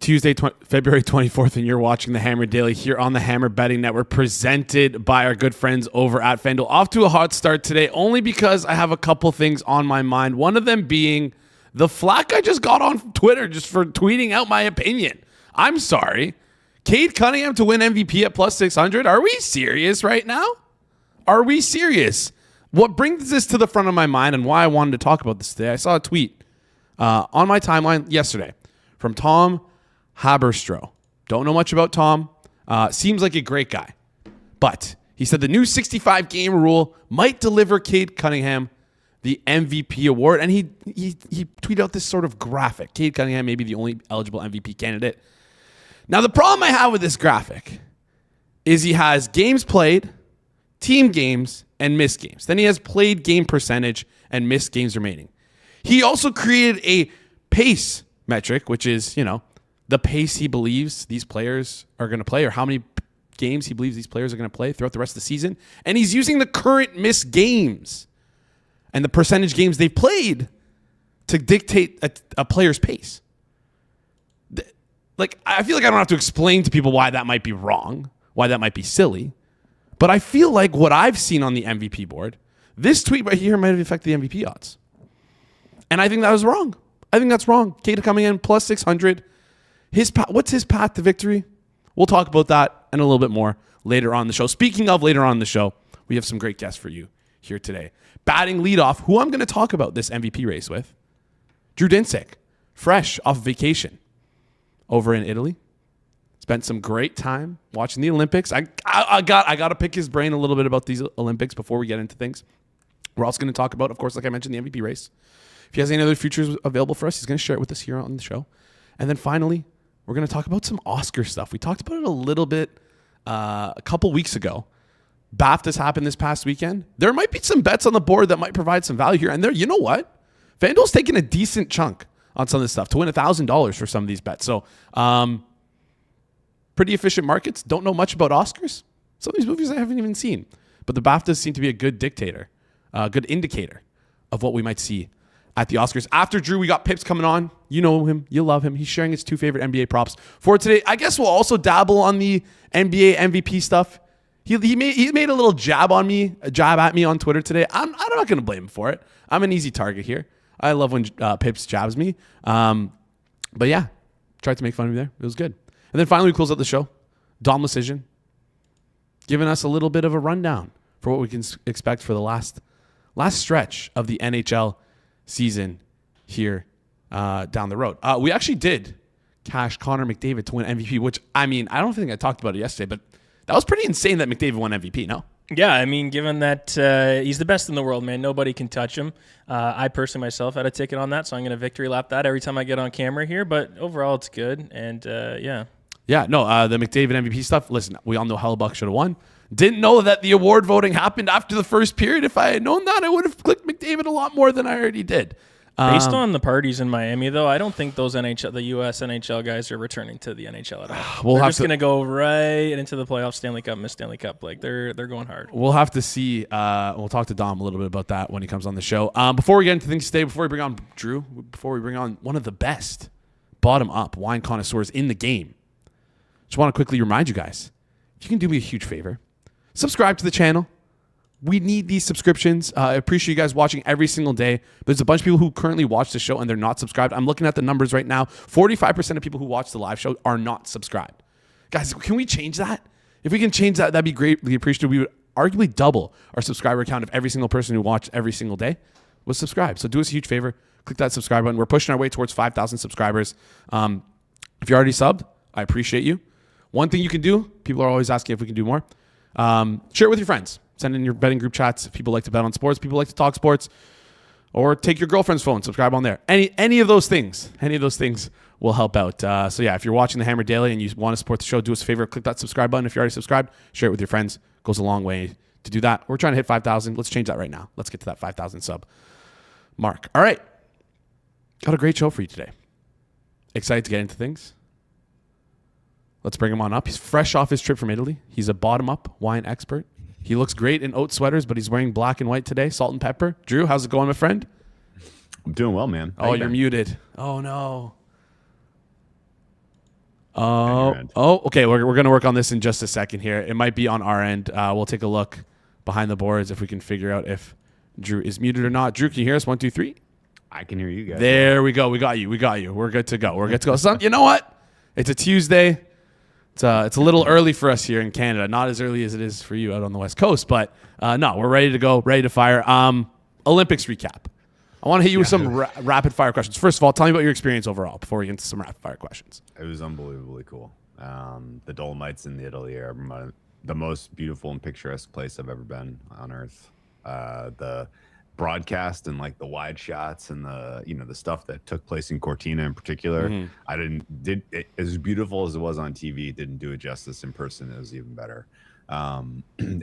Tuesday, February 24th, and you're watching the Hammer Daily here on the Hammer Betting Network, presented by our good friends over at FanDuel. Off to a hot start today, only because I have a couple things on my mind. One of them being the flack I just got on Twitter just for tweeting out my opinion. I'm sorry. Cade Cunningham to win MVP at plus 600? Are we serious right now? Are we serious? What brings this to the front of my mind and why I wanted to talk about this today, I saw a tweet on my timeline yesterday from Tom Haberstroh. Don't know much about Tom. Seems like a great guy. But he said the new 65-game rule might deliver Cade Cunningham the MVP award. And he tweeted out this sort of graphic. Cade Cunningham may be the only eligible MVP candidate. Now, the problem I have with this graphic is he has games played, team games, and missed games. Then he has played game percentage and missed games remaining. He also created a pace metric, which is, the pace he believes these players are going to play or how many games he believes these players are going to play throughout the rest of the season. And he's using the current missed games and the percentage games they've played to dictate a player's pace. I feel like I don't have to explain to people why that might be wrong, why that might be silly. But I feel like what I've seen on the MVP board, this tweet right here might have affected the MVP odds. And I think that was wrong. I think that's wrong. Cade coming in plus 600. What's his path to victory? We'll talk about that and a little bit more later on in the show. Speaking of later on in the show, we have some great guests for you here today. Batting leadoff, who I'm going to talk about this MVP race with, Drew Dinsick, fresh off vacation over in Italy. Spent some great time watching the Olympics. I got to pick his brain a little bit about these Olympics before we get into things. We're also going to talk about, of course, like I mentioned, the MVP race. If he has any other futures available for us, he's going to share it with us here on the show. And then finally, we're going to talk about some Oscar stuff. We talked about it a little bit a couple weeks ago. BAFTAs happened this past weekend. There might be some bets on the board that might provide some value here. And there, you know what? FanDuel's taking a decent chunk on some of this stuff to win $1,000 for some of these bets. So, pretty efficient markets. Don't know much about Oscars. Some of these movies I haven't even seen. But the BAFTAs seem to be a good good indicator of what we might see at the Oscars. After Drew, we got Pips coming on. You know him. You love him. He's sharing his two favorite NBA props for today. I guess we'll also dabble on the NBA MVP stuff. He made a little jab at me on Twitter today. I'm not going to blame him for it. I'm an easy target here. I love when Pips jabs me. But yeah, tried to make fun of me there. It was good. And then finally, we close out the show. Dom Luszczyszyn giving us a little bit of a rundown for what we can expect for the last stretch of the NHL season here down the road. We actually did cash Connor McDavid to win MVP, which, I don't think I talked about it yesterday, but that was pretty insane that McDavid won MVP, no? Yeah, given that he's the best in the world, man, nobody can touch him. I personally myself had a ticket on that, so I'm going to victory lap that every time I get on camera here, but overall it's good, and yeah. Yeah, no, the McDavid MVP stuff, listen, we all know Hellebuck should have won. Didn't know that the award voting happened after the first period. If I had known that, I would have clicked McDavid a lot more than I already did. Based on the parties in Miami, though, I don't think those the U.S. NHL guys are returning to the NHL at all. They're just going to go right into the playoffs, Stanley Cup, Miss Stanley Cup. They're going hard. We'll have to see. We'll talk to Dom a little bit about that when he comes on the show. Before we get into things today, before we bring on Drew, before we bring on one of the best bottom-up wine connoisseurs in the game, just want to quickly remind you guys, if you can do me a huge favor, subscribe to the channel. We need these subscriptions. I appreciate you guys watching every single day. There's a bunch of people who currently watch the show and they're not subscribed. I'm looking at the numbers right now. 45% of people who watch the live show are not subscribed. Guys, can we change that? If we can change that, that'd be greatly appreciated. We would arguably double our subscriber count if every single person who watched every single day was subscribed. So do us a huge favor. Click that subscribe button. We're pushing our way towards 5,000 subscribers. If you're already subbed, I appreciate you. One thing you can do, people are always asking if we can do more. Share it with your friends. Send in your betting group chats. If people like to bet on sports, people like to talk sports, or take your girlfriend's phone, subscribe on there. Any of those things will help out. So yeah, if you're watching the Hammer Daily and you want to support the show, do us a favor, click that subscribe button. If you're already subscribed, share it with your friends. Goes a long way to do that. We're trying to hit 5,000. Let's change that right now. Let's get to that 5,000 sub mark. All right. Got a great show for you today. Excited to get into things. Let's bring him on up. He's fresh off his trip from Italy. He's a bottom-up wine expert. He looks great in oat sweaters, but he's wearing black and white today, salt and pepper. Drew, how's it going, my friend? I'm doing well, man. Oh, you're muted. Oh, no. Okay. We're going to work on this in just a second here. It might be on our end. We'll take a look behind the boards if we can figure out if Drew is muted or not. Drew, can you hear us? 1, 2, 3. I can hear you guys. There we go. We got you. We're good to go. So, you know what? It's a Tuesday. It's a little early for us here in Canada. Not as early as it is for you out on the West Coast, but no, we're ready to go, ready to fire. Olympics recap. I want to hit you with some rapid fire questions. First of all, tell me about your experience overall before we get into some rapid fire questions. It was unbelievably cool. The Dolomites in Italy are the most beautiful and picturesque place I've ever been on Earth. The broadcast and like the wide shots and the stuff that took place in Cortina in particular, as beautiful as it was on TV, it didn't do it justice in person. It was even better.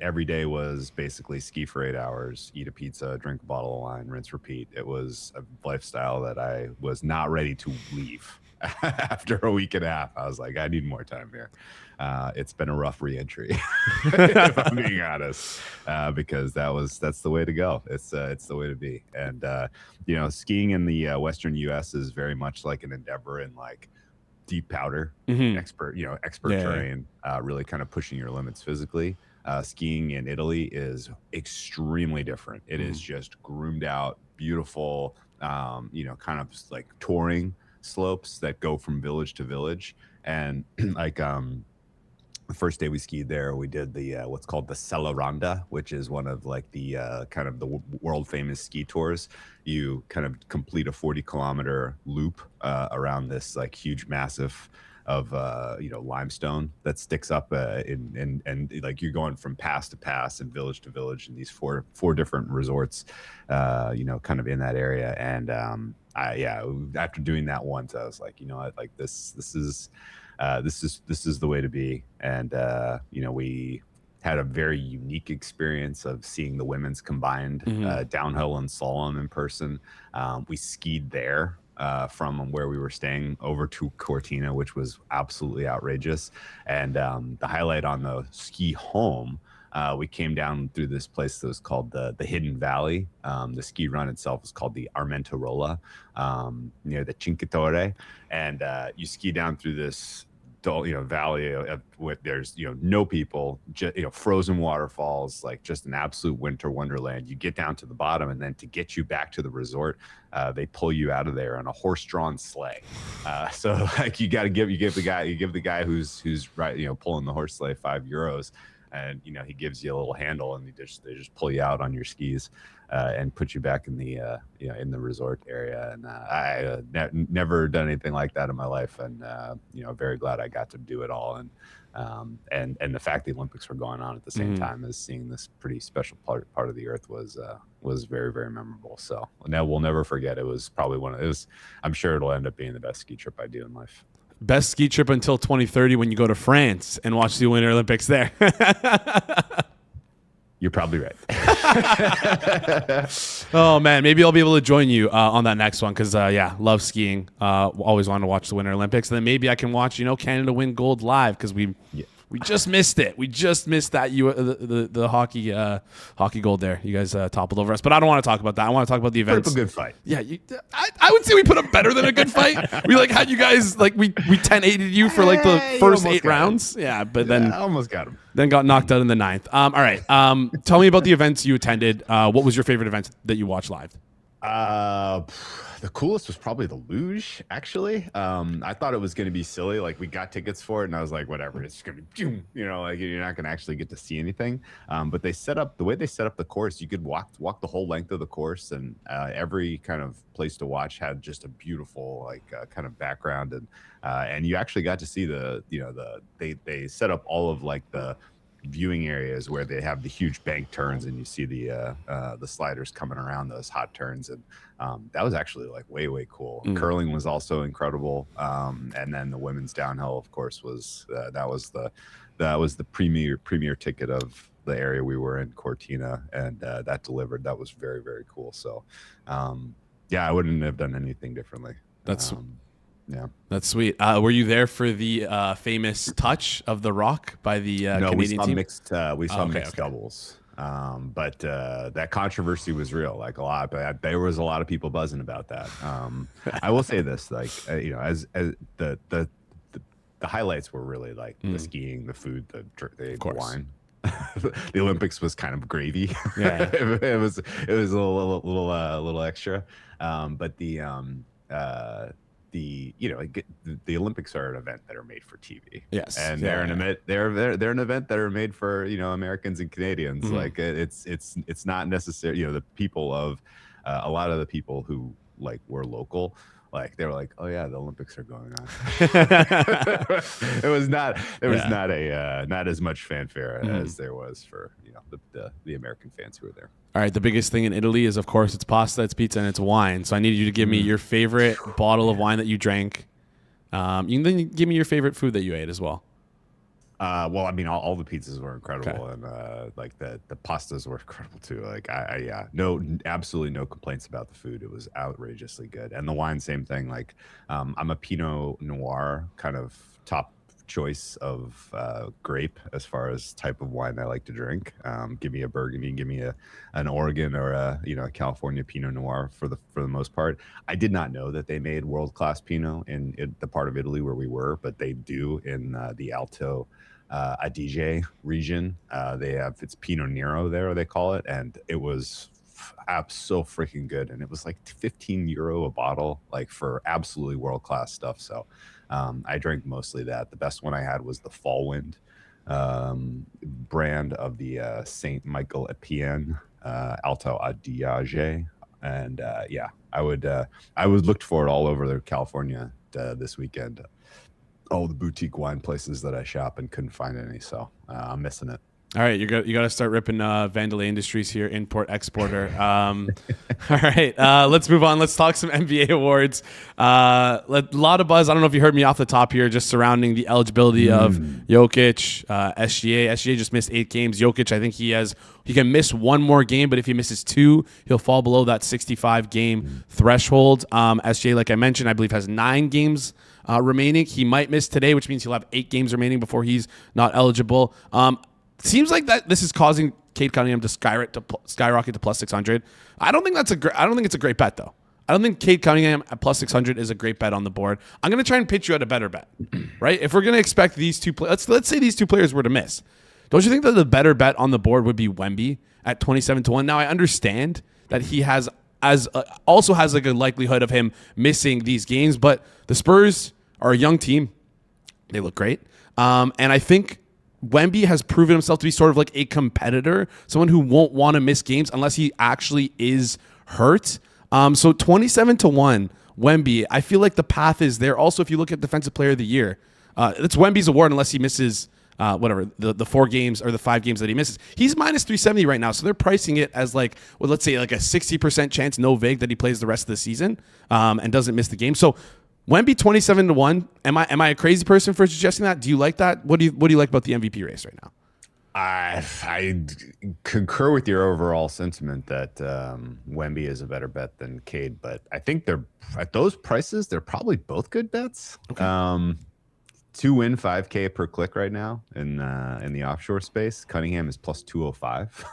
Every day was basically ski for 8 hours, eat a pizza, drink a bottle of wine, rinse, repeat. It was a lifestyle that I was not ready to leave. After a week and a half, I was like, I need more time here. It's been a rough reentry, if I'm being honest, because that's the way to go. It's the way to be. And skiing in the Western U.S. is very much like an endeavor in like deep powder, expert terrain, really kind of pushing your limits physically. Skiing in Italy is extremely different. It is just groomed out, beautiful, kind of like touring slopes that go from village to village. And like the first day we skied there, we did the what's called the Celaranda, which is one of like the kind of the world famous ski tours. You kind of complete a 40-kilometer loop around this like huge massif of limestone that sticks up and like you're going from pass to pass and village to village in these four different resorts, kind of in that area. And after doing that once, I was like, you know what, like this is the way to be. And we had a very unique experience of seeing the women's combined downhill and slalom in person. We skied there from where we were staying over to Cortina, which was absolutely outrageous. And the highlight on the ski home, we came down through this place that was called the Hidden Valley. The ski run itself is called the Armenterola, near the Cinque Torre. And you ski down through this valley with there's no people, just frozen waterfalls, like just an absolute winter wonderland. You get down to the bottom, and then to get you back to the resort, they pull you out of there on a horse-drawn sleigh. So like you give the guy who's right pulling the horse sleigh €5, and he gives you a little handle, and they just pull you out on your skis and put you back in the in the resort area. And I never done anything like that in my life, and very glad I got to do it all. And the fact the Olympics were going on at the same time as seeing this pretty special part of the earth was very, very memorable. So now we'll never forget. It was probably I'm sure it'll end up being the best ski trip I do in life. Best ski trip until 2030 when you go to France and watch the Winter Olympics there. You're probably right. Oh, man. Maybe I'll be able to join you on that next one because, love skiing. Always wanted to watch the Winter Olympics. And then maybe I can watch, Canada win gold live because we just missed it. We just missed that the hockey gold there. You guys toppled over us. But I don't want to talk about that. I want to talk about the events. Put up a good fight. Yeah, I would say we put up better than a good fight. We had you guys we 10-8'd you for the first 8 rounds. Yeah, but then I almost got him. Then got knocked out in the 9th. All right. Tell me about the events you attended. What was your favorite event that you watched live? The coolest was probably the luge, actually. I thought it was going to be silly. Like, we got tickets for it, and I was like, whatever, it's going to be, you're not going to actually get to see anything. But the way they set up the course, you could walk the whole length of the course, and every kind of place to watch had just a beautiful, kind of background. And you actually got to see they set up all of, the viewing areas where they have the huge bank turns, and you see the sliders coming around those hot turns, and that was actually way cool. Curling was also incredible, and then the women's downhill, of course, was that was the premier ticket of the area we were in, Cortina, and that delivered. That was very, very cool. So I wouldn't have done anything differently. Yeah, that's sweet. Were you there for the famous touch of the rock by the Canadian team? We saw mixed doubles, but that controversy was real. There was a lot of people buzzing about that. I will say this, as the the highlights were really like the skiing, the food, the course. wine. The Olympics was kind of gravy. Yeah. it was a little extra. But the Olympics are an event that are made for TV. Yes. And they're an event that are made for, Americans and Canadians. Like it's not necessary, the people of a lot of the people who like were local, like they were like, oh yeah, the Olympics are going on. There was not as much fanfare as there was for the American fans who were there. All right, the biggest thing in Italy is, of course, it's pasta, it's pizza, and it's wine. So I need you to give me your favorite bottle of wine that you drank. You can then give me your favorite food that you ate as well. Well, I mean, all the pizzas were incredible, and like the pastas were incredible too. Like absolutely no complaints about the food. It was outrageously good, and the wine, same thing. Like I'm a Pinot Noir kind of top choice of grape as far as type of wine I like to drink. Give me a Burgundy, give me an Oregon or a California Pinot Noir for the most part. I did not know that they made world-class Pinot in the part of Italy where we were, but they do in the Alto Adige region. It's Pinot Nero there, they call it, and it was so freaking good, and it was like €15 a bottle, like for absolutely world-class stuff. So I drank mostly that. The best one I had was the Fallwind brand of the Saint Michael Epien Alto Adige, and I would look for it all over California this weekend. All the boutique wine places that I shop, and couldn't find any, so I'm missing it. All right, you got to start ripping Vandalay Industries here, import exporter. All right, let's move on. Let's talk some NBA awards. A lot of buzz. I don't know if you heard me off the top here, just surrounding the eligibility of Jokic, SGA. SGA just missed 8 games. Jokic, I think he can miss one more game, but if he misses 2, he'll fall below that 65 game threshold. SGA, like I mentioned, I believe has 9 games remaining. He might miss today, which means he'll have 8 games remaining before he's not eligible. Seems like that this is causing Cade Cunningham to skyrocket to plus 600. I don't think it's a great bet though. I don't think Cade Cunningham at plus 600 is a great bet on the board. I'm going to try and pitch you at a better bet, right? If we're going to expect these two let's say these two players were to miss. Don't you think that the better bet on the board would be Wemby at 27-1? Now I understand that he also has like a likelihood of him missing these games, but the Spurs are a young team. They look great. And I think Wemby has proven himself to be sort of like a competitor, someone who won't want to miss games unless he actually is hurt. So 27-1, Wemby, I feel like the path is there. Also, if you look at Defensive Player of the Year, it's Wemby's award unless he misses the 4 games or the 5 games that he misses. He's minus 370 right now, so they're pricing it as let's say like a 60% chance, no vig, that he plays the rest of the season and doesn't miss the game. So Wemby 27-1. Am I a crazy person for suggesting that? Do you like that? What do you like about the MVP race right now? I concur with your overall sentiment that Wemby is a better bet than Cade, but I think they're at those prices. They're probably both good bets. Okay. 2 win 5K per click right now in the offshore space. Cunningham is plus 205.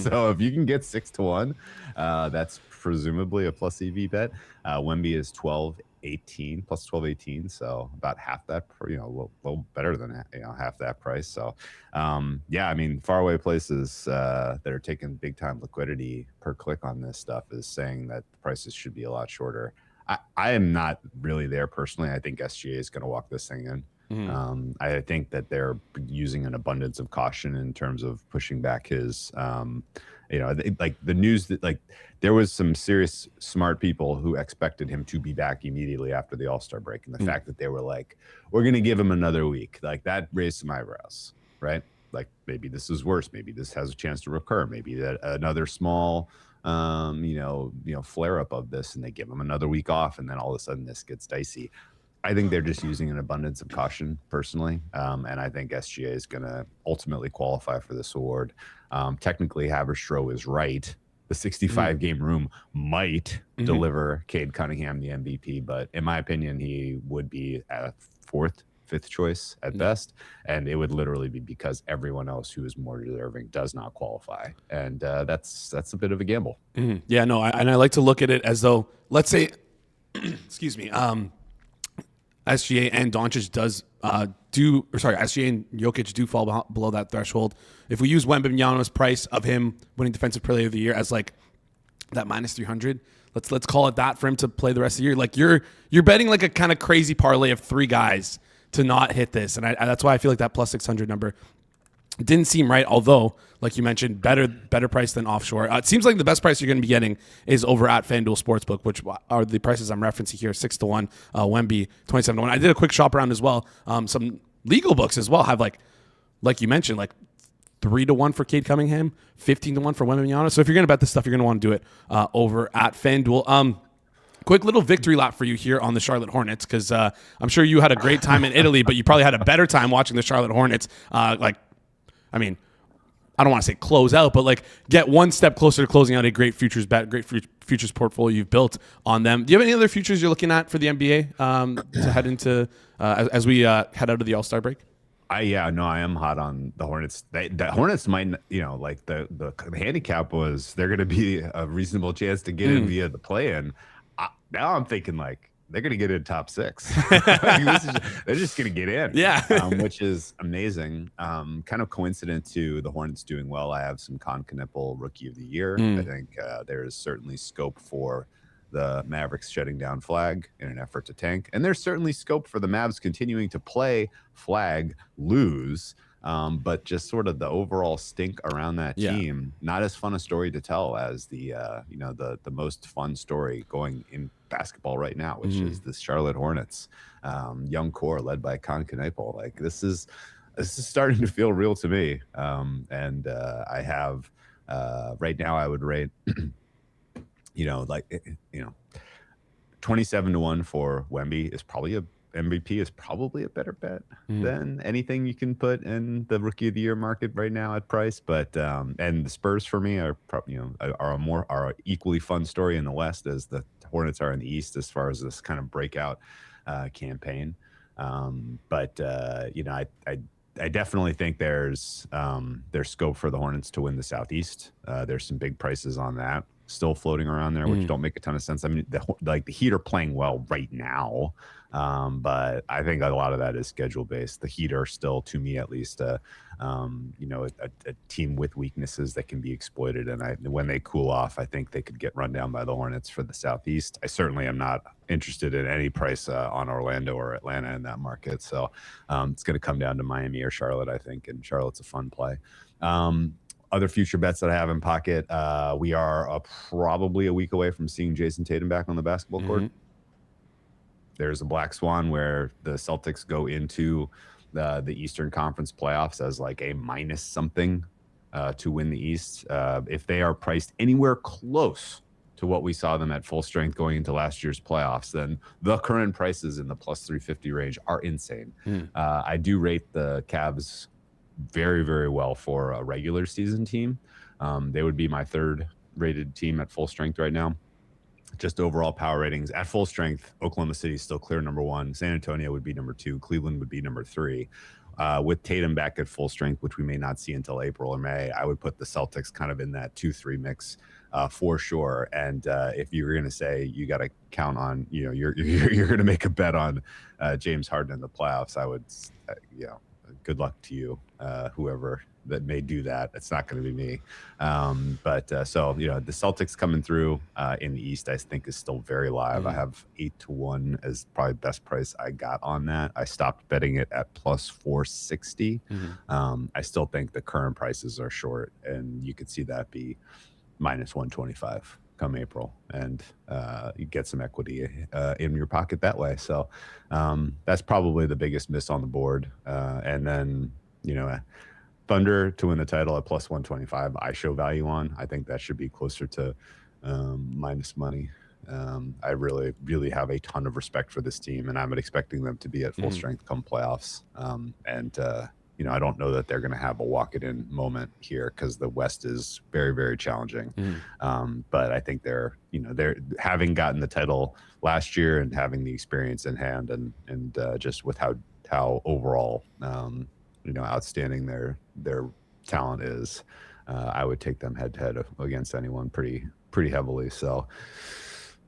So if you can get 6-1, that's presumably a plus EV bet. Wemby is 12.18 plus 12.18, so about half that, a little better than half that price. So I mean, faraway places that are taking big time liquidity per click on this stuff is saying that the prices should be a lot shorter. I am not really there personally. I think SGA is going to walk this thing in. I think that they're using an abundance of caution in terms of pushing back his like the news that there was some serious smart people who expected him to be back immediately after the All-Star break, and the fact that they were like, we're going to give him another week, like that raised some eyebrows, right? Like maybe this is worse, maybe this has a chance to recur, maybe that another small flare up of this, and they give him another week off, and then all of a sudden this gets dicey. I think they're just using an abundance of caution personally. And I think SGA is going to ultimately qualify for this award. Technically, Haverstraw is right. The 65 game room might deliver Cade Cunningham the MVP, but in my opinion, he would be a 4th, 5th choice at best. And it would literally be because everyone else who is more deserving does not qualify. And that's a bit of a gamble. Yeah, no, I like to look at it as though, let's say, excuse me, SGA and Doncic SGA and Jokic do fall below that threshold. If we use Wembanyama's price of him winning Defensive Player of the Year as like that minus 300, let's call it that for him to play the rest of the year. Like you're betting like a kind of crazy parlay of 3 guys to not hit this, and that's why I feel like that plus 600 number didn't seem right. Although, like you mentioned, better price than offshore. It seems like the best price you're going to be getting is over at FanDuel Sportsbook, which are the prices I'm referencing here: 6-1, Wemby 27-1. I did a quick shop around as well. Some legal books as well have like you mentioned, like 3-1 for Cade Cunningham, 15-1 for Wembanyama. So if you're going to bet this stuff, you're going to want to do it over at FanDuel. Quick little victory lap for you here on the Charlotte Hornets, because I'm sure you had a great time in Italy, but you probably had a better time watching the Charlotte Hornets. I mean, I don't want to say close out, but like get one step closer to closing out a great futures bet, great futures portfolio you've built on them. Do you have any other futures you're looking at for the NBA to head into as we head out of the All-Star break? I am hot on the Hornets. The Hornets might, like the handicap was they're going to be a reasonable chance to get in via the play-in. Now I'm thinking like they're going to get in top 6. They're just going to get in, which is amazing. Kind of coincident to the Hornets doing well. I have some Knippel Rookie of the Year. I think there is certainly scope for the Mavericks shutting down Flag in an effort to tank. And there's certainly scope for the Mavs continuing to play Flag, lose, but just sort of the overall stink around that team. Not as fun a story to tell as the most fun story going in basketball right now, which is the Charlotte Hornets, young core led by Knippel. Like this is starting to feel real to me. I have right now I would rate 27-1 for Wemby is probably MVP is probably a better bet than anything you can put in the Rookie of the Year market right now at price. But and the Spurs for me are are equally fun story in the West as the Hornets are in the East as far as this kind of breakout campaign. I definitely think there's scope for the Hornets to win the Southeast. There's some big prices on that still floating around there, which don't make a ton of sense. I mean, the Heat are playing well right now, but I think a lot of that is schedule based. The Heat are still, to me at least, a team with weaknesses that can be exploited. And when they cool off, I think they could get run down by the Hornets for the Southeast. I certainly am not interested in any price on Orlando or Atlanta in that market. So it's going to come down to Miami or Charlotte, I think, and Charlotte's a fun play. Other future bets that I have in pocket, we are probably a week away from seeing Jason Tatum back on the basketball court. There's a black swan where the Celtics go into the Eastern Conference playoffs as like a minus something to win the East. If they are priced anywhere close to what we saw them at full strength going into last year's playoffs, then the current prices in the plus 350 range are insane. I do rate the Cavs very, very well for a regular season team. They would be my 3rd rated team at full strength right now. Just overall power ratings at full strength, Oklahoma City is still clear number 1. San Antonio would be number 2. Cleveland would be number 3. With Tatum back at full strength, which we may not see until April or May, I would put the Celtics kind of in that 2-3 mix for sure. And if you were going to say you got to count on, you're going to make a bet on James Harden in the playoffs, I would, good luck to you, whoever that may do that. It's not going to be me. The Celtics coming through in the East, I think, is still very live. I have 8-1 as probably best price I got on that. I stopped betting it at plus 460. I still think the current prices are short, and you could see that be minus 125 come April, and you get some equity in your pocket that way. So that's probably the biggest miss on the board. And then, Thunder to win the title at plus 125, I show value on. I think that should be closer to minus money. I really, really have a ton of respect for this team, and I'm expecting them to be at full strength come playoffs. I don't know that they're going to have a walk-it-in moment here because the West is very, very challenging. But I think they're having gotten the title last year and having the experience in hand, and just with how overall outstanding their talent is, I would take them head to head against anyone pretty heavily. So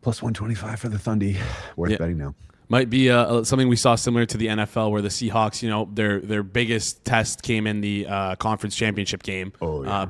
plus 125 for the Thundy, worth betting now. Might be something we saw similar to the NFL, where the Seahawks, their biggest test came in the conference championship game,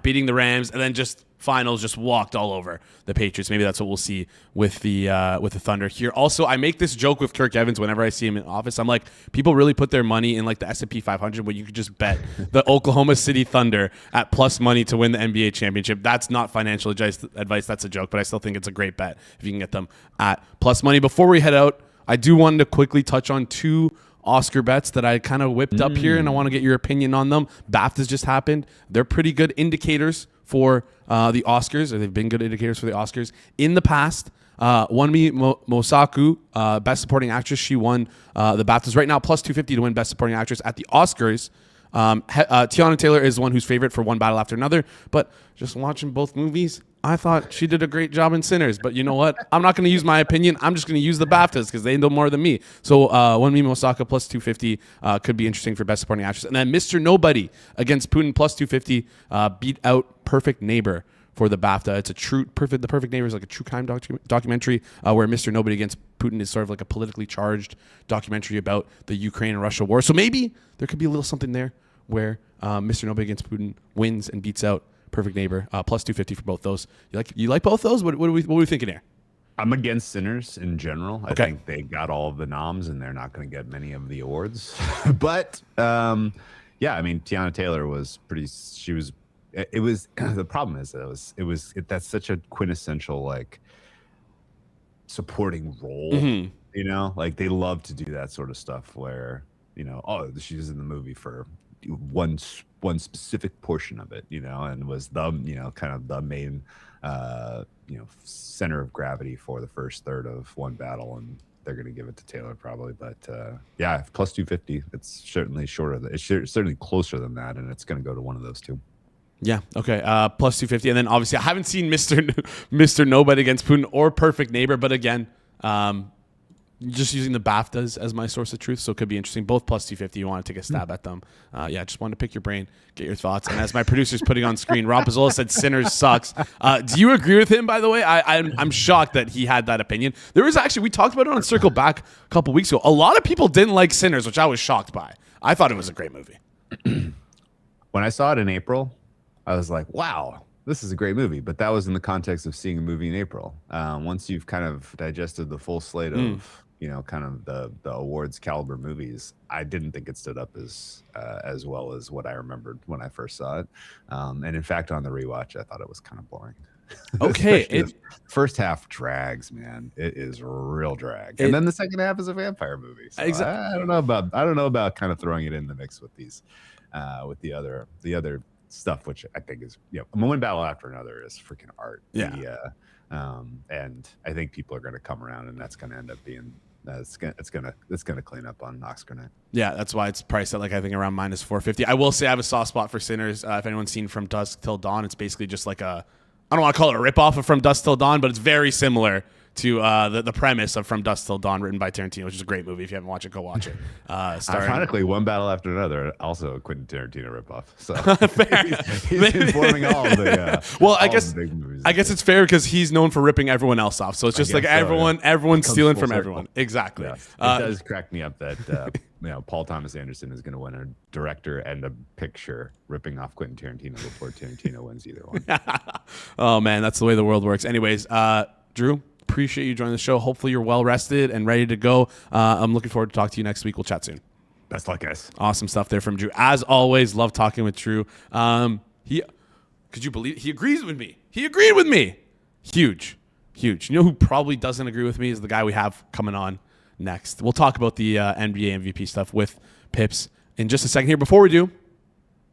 beating the Rams, and then just finals just walked all over the Patriots. Maybe that's what we'll see with the Thunder here. Also, I make this joke with Kirk Evans whenever I see him in office. I'm like, people really put their money in like the S&P 500, where you could just bet the Oklahoma City Thunder at plus money to win the NBA championship. That's not financial advice. That's a joke, but I still think it's a great bet if you can get them at plus money. Before we head out, I do want to quickly touch on 2 Oscar bets that I kind of whipped up here, and I want to get your opinion on them. BAFTAs just happened. They're pretty good indicators for the Oscars, or they've been good indicators for the Oscars. In the past, Wunmi Mosaku, Best Supporting Actress, she won the BAFTAs. Right now, plus 250 to win Best Supporting Actress. At the Oscars, Tiana Taylor is the one who's favorite for One Battle After Another, but just watching both movies, I thought she did a great job in Sinners. But you know what? I'm not going to use my opinion. I'm just going to use the BAFTAs because they know more than me. So Wunmi Mosaku plus 250 could be interesting for Best Supporting Actress. And then Mr. Nobody against Putin plus 250 beat out Perfect Neighbor for the BAFTA. It's The Perfect Neighbor is like a true crime documentary where Mr. Nobody against Putin is sort of like a politically charged documentary about the Ukraine and Russia war. So maybe there could be a little something there where Mr. Nobody against Putin wins and beats out Perfect Neighbor, plus 250 for both those. You like both those? What are we thinking here? I'm against Sinners in general. I think they got all of the noms, and they're not going to get many of the awards. But yeah, I mean, Tiana Taylor was pretty. She was. It was. The problem is that that's such a quintessential like supporting role. Mm-hmm. You know, like they love to do that sort of stuff where she's in the movie for one specific portion of it, and was the kind of the main center of gravity for the first third of One Battle, and they're going to give it to Taylor probably. But yeah, plus 250, it's certainly it's certainly closer than that, and it's going to go to one of those two. Yeah. Okay. Plus 250, and then obviously I haven't seen Mr. Nobody against Putin or Perfect Neighbor, but again, just using the BAFTAs as my source of truth, so it could be interesting. Both plus 250. You want to take a stab at them? Yeah, just wanted to pick your brain, get your thoughts. And as my producer's putting on screen, Rob Pizzola said Sinners sucks. Do you agree with him? By the way, I'm shocked that he had that opinion. There was actually, we talked about it on Circle Back a couple weeks ago. A lot of people didn't like Sinners, which I was shocked by. I thought it was a great movie. When I saw it in April, I was like, wow, this is a great movie. But that was in the context of seeing a movie in April. Once you've kind of digested the full slate of kind of the awards caliber movies, I didn't think it stood up as well as what I remembered when I first saw it. And in fact, on the rewatch, I thought it was kind of boring. Okay. The first half drags, man. It is real drag. And then the second half is a vampire movie. So exactly. I don't know about kind of throwing it in the mix with these, with the other stuff, which I think is, One Battle After Another is freaking art. Yeah. And I think people are going to come around, and that's going to end up being it's gonna clean up on Oscar night. Yeah, that's why it's priced at I think around minus 450. I will say I have a soft spot for Sinners. If anyone's seen From Dusk Till Dawn, it's basically just like I don't want to call it a ripoff of From Dusk Till Dawn, but it's very similar to the premise of From Dusk Till Dawn, written by Tarantino, which is a great movie. If you haven't watched it, go watch it. Ironically, One Battle After Another, also a Quentin Tarantino ripoff. So fair. he's informing all of the big movies. I guess it's fair because he's known for ripping everyone else off. So it's just everyone's stealing from everyone. Exactly. Yes. It does crack me up that Paul Thomas Anderson is going to win a director and a picture ripping off Quentin Tarantino before Tarantino wins either one. Oh man, that's the way the world works. Anyways, Drew, appreciate you joining the show. Hopefully you're well rested and ready to go. I'm looking forward to talk to you next week. We'll chat soon. Best luck, guys. Awesome stuff there from Drew. As always, love talking with Drew. Could you believe he agrees with me? He agreed with me. Huge. You know who probably doesn't agree with me is the guy we have coming on next. We'll talk about the NBA MVP stuff with Pips in just a second here. Before we do,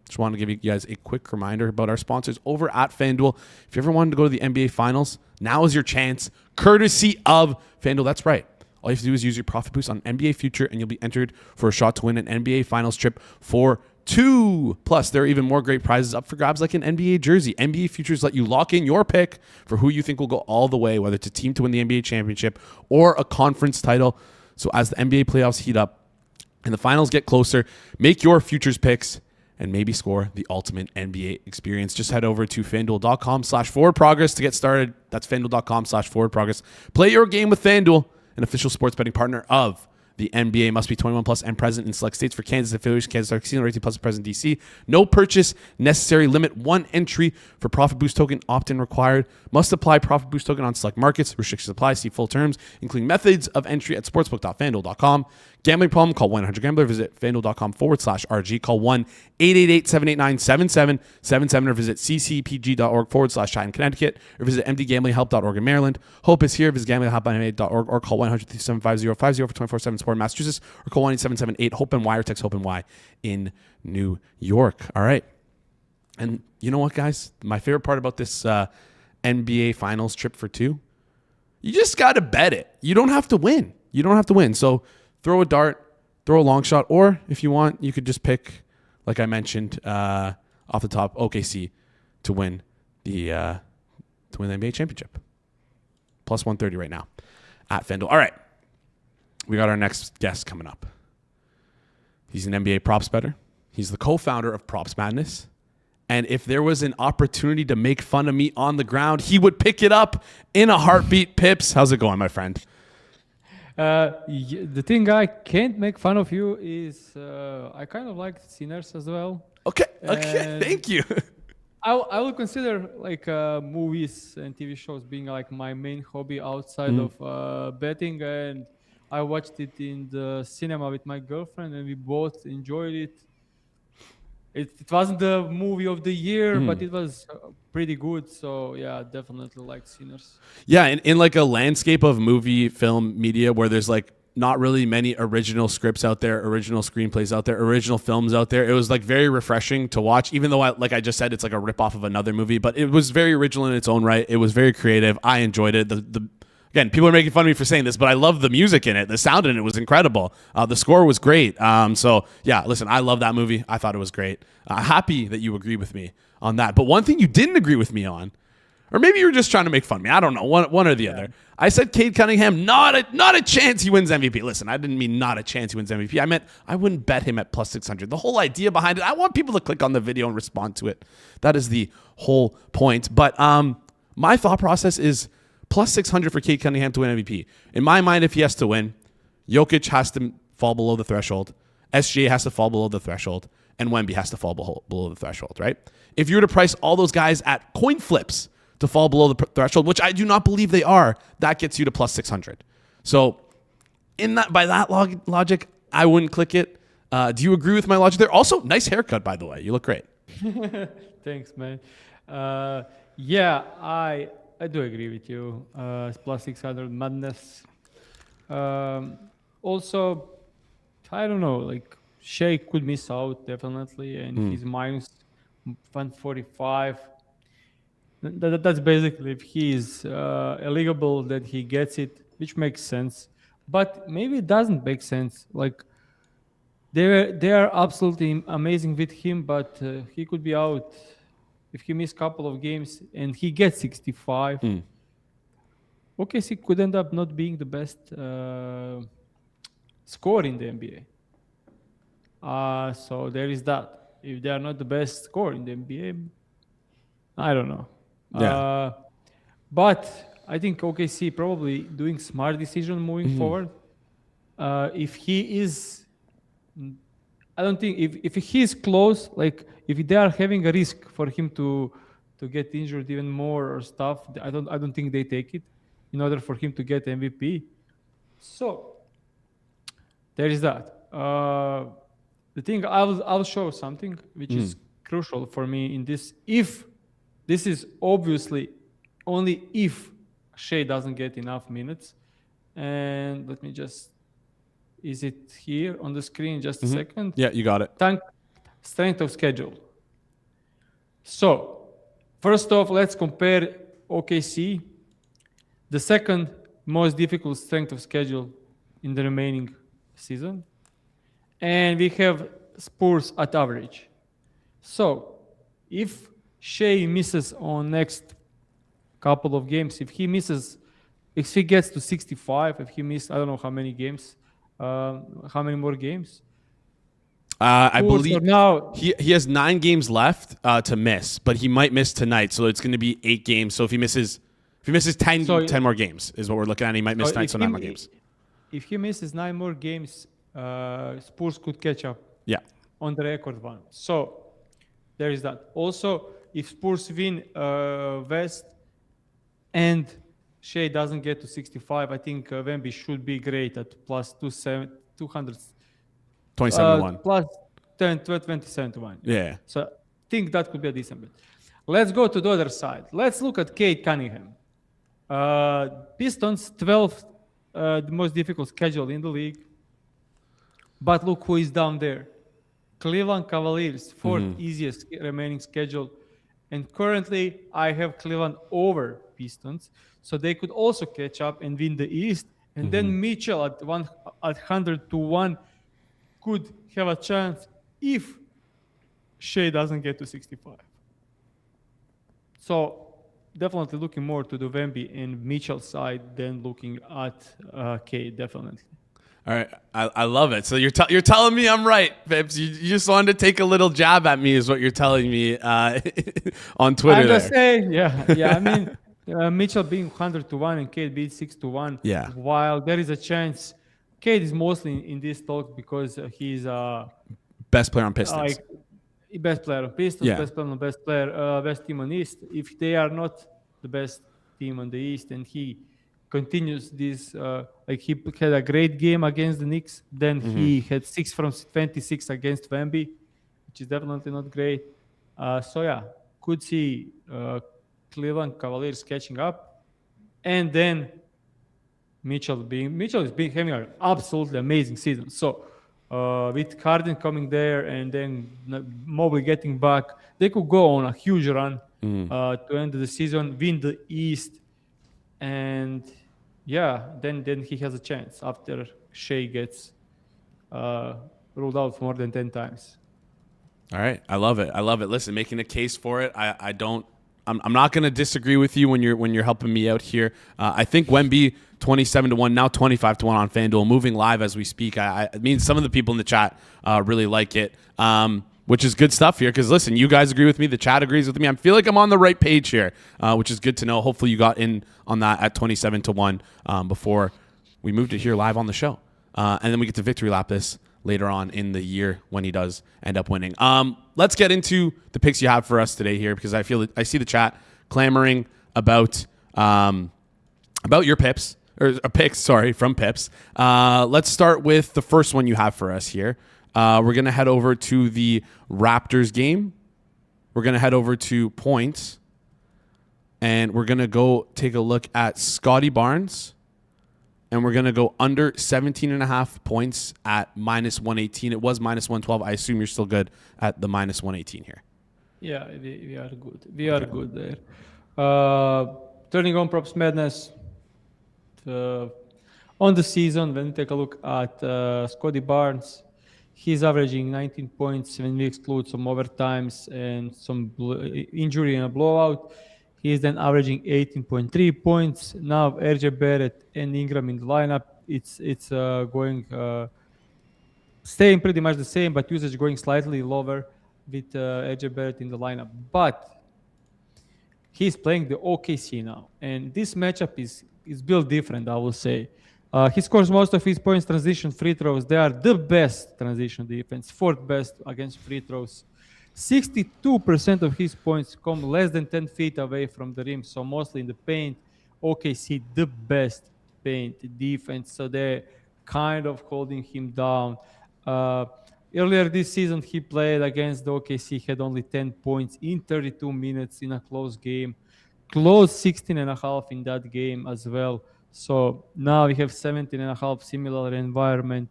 just wanted to give you guys a quick reminder about our sponsors over at FanDuel. If you ever wanted to go to the NBA Finals, now is your chance, courtesy of FanDuel. That's right. All you have to do is use your profit boost on NBA Future, and you'll be entered for a shot to win an NBA Finals trip for two. Plus, there are even more great prizes up for grabs, like an NBA jersey. NBA Futures let you lock in your pick for who you think will go all the way, whether it's a team to win the NBA championship or a conference title. So as the NBA playoffs heat up and the finals get closer, make your futures picks and maybe score the ultimate NBA experience. Just head over to FanDuel.com/forwardprogress to get started. That's FanDuel.com/forwardprogress. Play your game with FanDuel, an official sports betting partner of the NBA. Must be 21 plus and present in select states. For Kansas affiliates, Kansas are casino rating plus present DC. No purchase necessary. Limit 1 entry for Profit Boost token. Opt-in required. Must apply Profit Boost token on select markets. Restrictions apply. See full terms, including methods of entry at sportsbook.fanduel.com. Gambling problem? Call 1-800-GAMBLER. Visit fanduel.com/RG. Call 1-888-789-7777 or visit ccpg.org/chat in Connecticut or visit mdgamblinghelp.org in Maryland. Hope is here. Visit gamblinghelp.org or call 1-800-375-050 for 24/7 support in Massachusetts or call 1-877-8-HOPE-NY or text HOPE-NY in New York. All right. And you know what, guys? My favorite part about this NBA Finals trip for 2, you just got to bet it. You don't have to win. So throw a dart, throw a long shot, or if you want, you could just pick, like I mentioned, off the top, OKC to win the NBA championship. Plus 130 right now at FanDuel. All right. We got our next guest coming up. He's an NBA props bettor. He's the co-founder of Props Madness. And if there was an opportunity to make fun of me on the ground, he would pick it up in a heartbeat. Pips, how's it going, my friend? The thing I can't make fun of you is I kind of like Sinners as well. Okay, thank you. I will consider like movies and TV shows being like my main hobby outside of betting, and I watched it in the cinema with my girlfriend, and we both enjoyed it. It wasn't the movie of the year, but it was pretty good. So yeah, definitely like Sinners. Yeah, in like a landscape of movie, film, media where there's like not really many original scripts out there, original screenplays out there, original films out there. It was like very refreshing to watch, even though like I just said, it's like a ripoff of another movie, but it was very original in its own right. It was very creative. I enjoyed it. Again, people are making fun of me for saying this, but I love the music in it. The sound in it was incredible. The score was great. So, yeah, listen, I love that movie. I thought it was great. Happy that you agree with me on that. But one thing you didn't agree with me on, or maybe you were just trying to make fun of me. I don't know, one or the other. I said Cade Cunningham, not a chance he wins MVP. Listen, I didn't mean not a chance he wins MVP. I meant I wouldn't bet him at plus 600. The whole idea behind it, I want people to click on the video and respond to it. That is the whole point. But my thought process is, plus 600 for Cade Cunningham to win MVP. In my mind, if he has to win, Jokic has to fall below the threshold, SGA has to fall below the threshold, and Wemby has to fall below the threshold, right? If you were to price all those guys at coin flips to fall below the threshold, which I do not believe they are, that gets you to plus 600. So by that logic, I wouldn't click it. Do you agree with my logic there? Also, nice haircut, by the way. You look great. Thanks, man. Yeah, I do agree with you. Plus 600 madness. Also, I don't know, like Shea could miss out definitely, and he's minus 145. That's basically if he's eligible that he gets it, which makes sense. But maybe it doesn't make sense. Like they are absolutely amazing with him, but he could be out. If he misses a couple of games and he gets 65, OKC could end up not being the best scorer in the NBA. So there is that. If they are not the best scorer in the NBA, I don't know. Yeah. But I think OKC probably doing smart decision moving forward. If he is, I don't think if he is close, like if they are having a risk for him to get injured even more or stuff, I don't think they take it in order for him to get MVP. So there is that. The thing I'll show something which is crucial for me in this. If this is obviously only if Shea doesn't get enough minutes, and let me just. Is it here on the screen? Just a second. Yeah, you got it. Strength of schedule. So, first off, let's compare OKC, the second most difficult strength of schedule in the remaining season. And we have Spurs at average. So, if Shea misses on next couple of games, if he gets to 65, if he misses, I don't know how many games, how many more games? I believe now he has 9 games left to miss, but he might miss tonight, so it's going to be 8 games. So if he misses 10 more games is what we're looking at. He might miss tonight, so 9 more games. if he misses 9 more games, Spurs could catch up Yeah. on the record one. So there is that. Also, if Spurs win West and Shea doesn't get to 65, I think Wemby should be great at plus 200, 27 to 1. plus 27 to 1. Yeah. So I think that could be a decent bet. Let's go to the other side. Let's look at Cade Cunningham. Pistons 12th, the most difficult schedule in the league. But look who is down there. Cleveland Cavaliers, 4th easiest remaining schedule. And currently, I have Cleveland over Pistons. So they could also catch up and win the East. And then Mitchell at 100 to 1 could have a chance if Shea doesn't get to 65. So definitely looking more to the Wemby and Mitchell side than looking at K, definitely. All right, I love it. So you're telling me I'm right, Pips. You just wanted to take a little jab at me, is what you're telling me on Twitter. I'm just there. saying, yeah. I mean, Mitchell being 100 to 1 and Cade being 6 to 1. Yeah. While there is a chance, Cade is mostly in this talk because he's Best player on Pistons. Best player on Pistons, Yeah. best player, best team on East. If they are not the best team on the East, and he continues this, he had a great game against the Knicks, then he had 6 from 26 against Wemby, which is definitely not great. So yeah, could see Cleveland Cavaliers catching up, and then Mitchell is having an absolutely amazing season. So with Harden coming there and then Mobley getting back, they could go on a huge run to end the season, win the East, and then he has a chance after Shea gets ruled out more than 10 times. All right, I love it. Listen, making a case for it. I'm not going to disagree with you when you're helping me out here. I think Wemby 27 to 1, now 25 to 1 on FanDuel, moving live as we speak. I mean, some of the people in the chat really like it, which is good stuff here. Because listen, you guys agree with me. The chat agrees with me. I feel like I'm on the right page here, which is good to know. Hopefully, you got in on that at 27 to 1 before we moved it here live on the show, and then we get to victory lap this later on in the year when he does end up winning. Let's get into the picks you have for us today here, because I see the chat clamoring about your picks, from Pips. Let's start with the first one you have for us here. We're going to head over to the Raptors game. We're going to head over to points, and we're going to go take a look at Scotty Barnes. And we're going to go under 17.5 points at minus 118. It was minus 112. I assume you're still good at the minus 118 here. Yeah, we are good. We are good there. Turning on Props Madness. On the season, when we take a look at Scotty Barnes, he's averaging 19 points when we exclude some overtimes and some injury and a blowout. He is then averaging 18.3 points. Now RJ Barrett and Ingram in the lineup. It's staying pretty much the same, but usage going slightly lower with RJ Barrett in the lineup. But he's playing the OKC now, and this matchup is built different, I will say. He scores most of his points transition free throws. They are the best transition defense, 4th best against free throws. 62% of his points come less than 10 feet away from the rim, so mostly in the paint. OKC, the best paint defense, so they're kind of holding him down. Earlier this season, he played against the OKC, had only 10 points in 32 minutes in a close game. Close 16.5 in that game as well. So now we have 17.5, similar environment.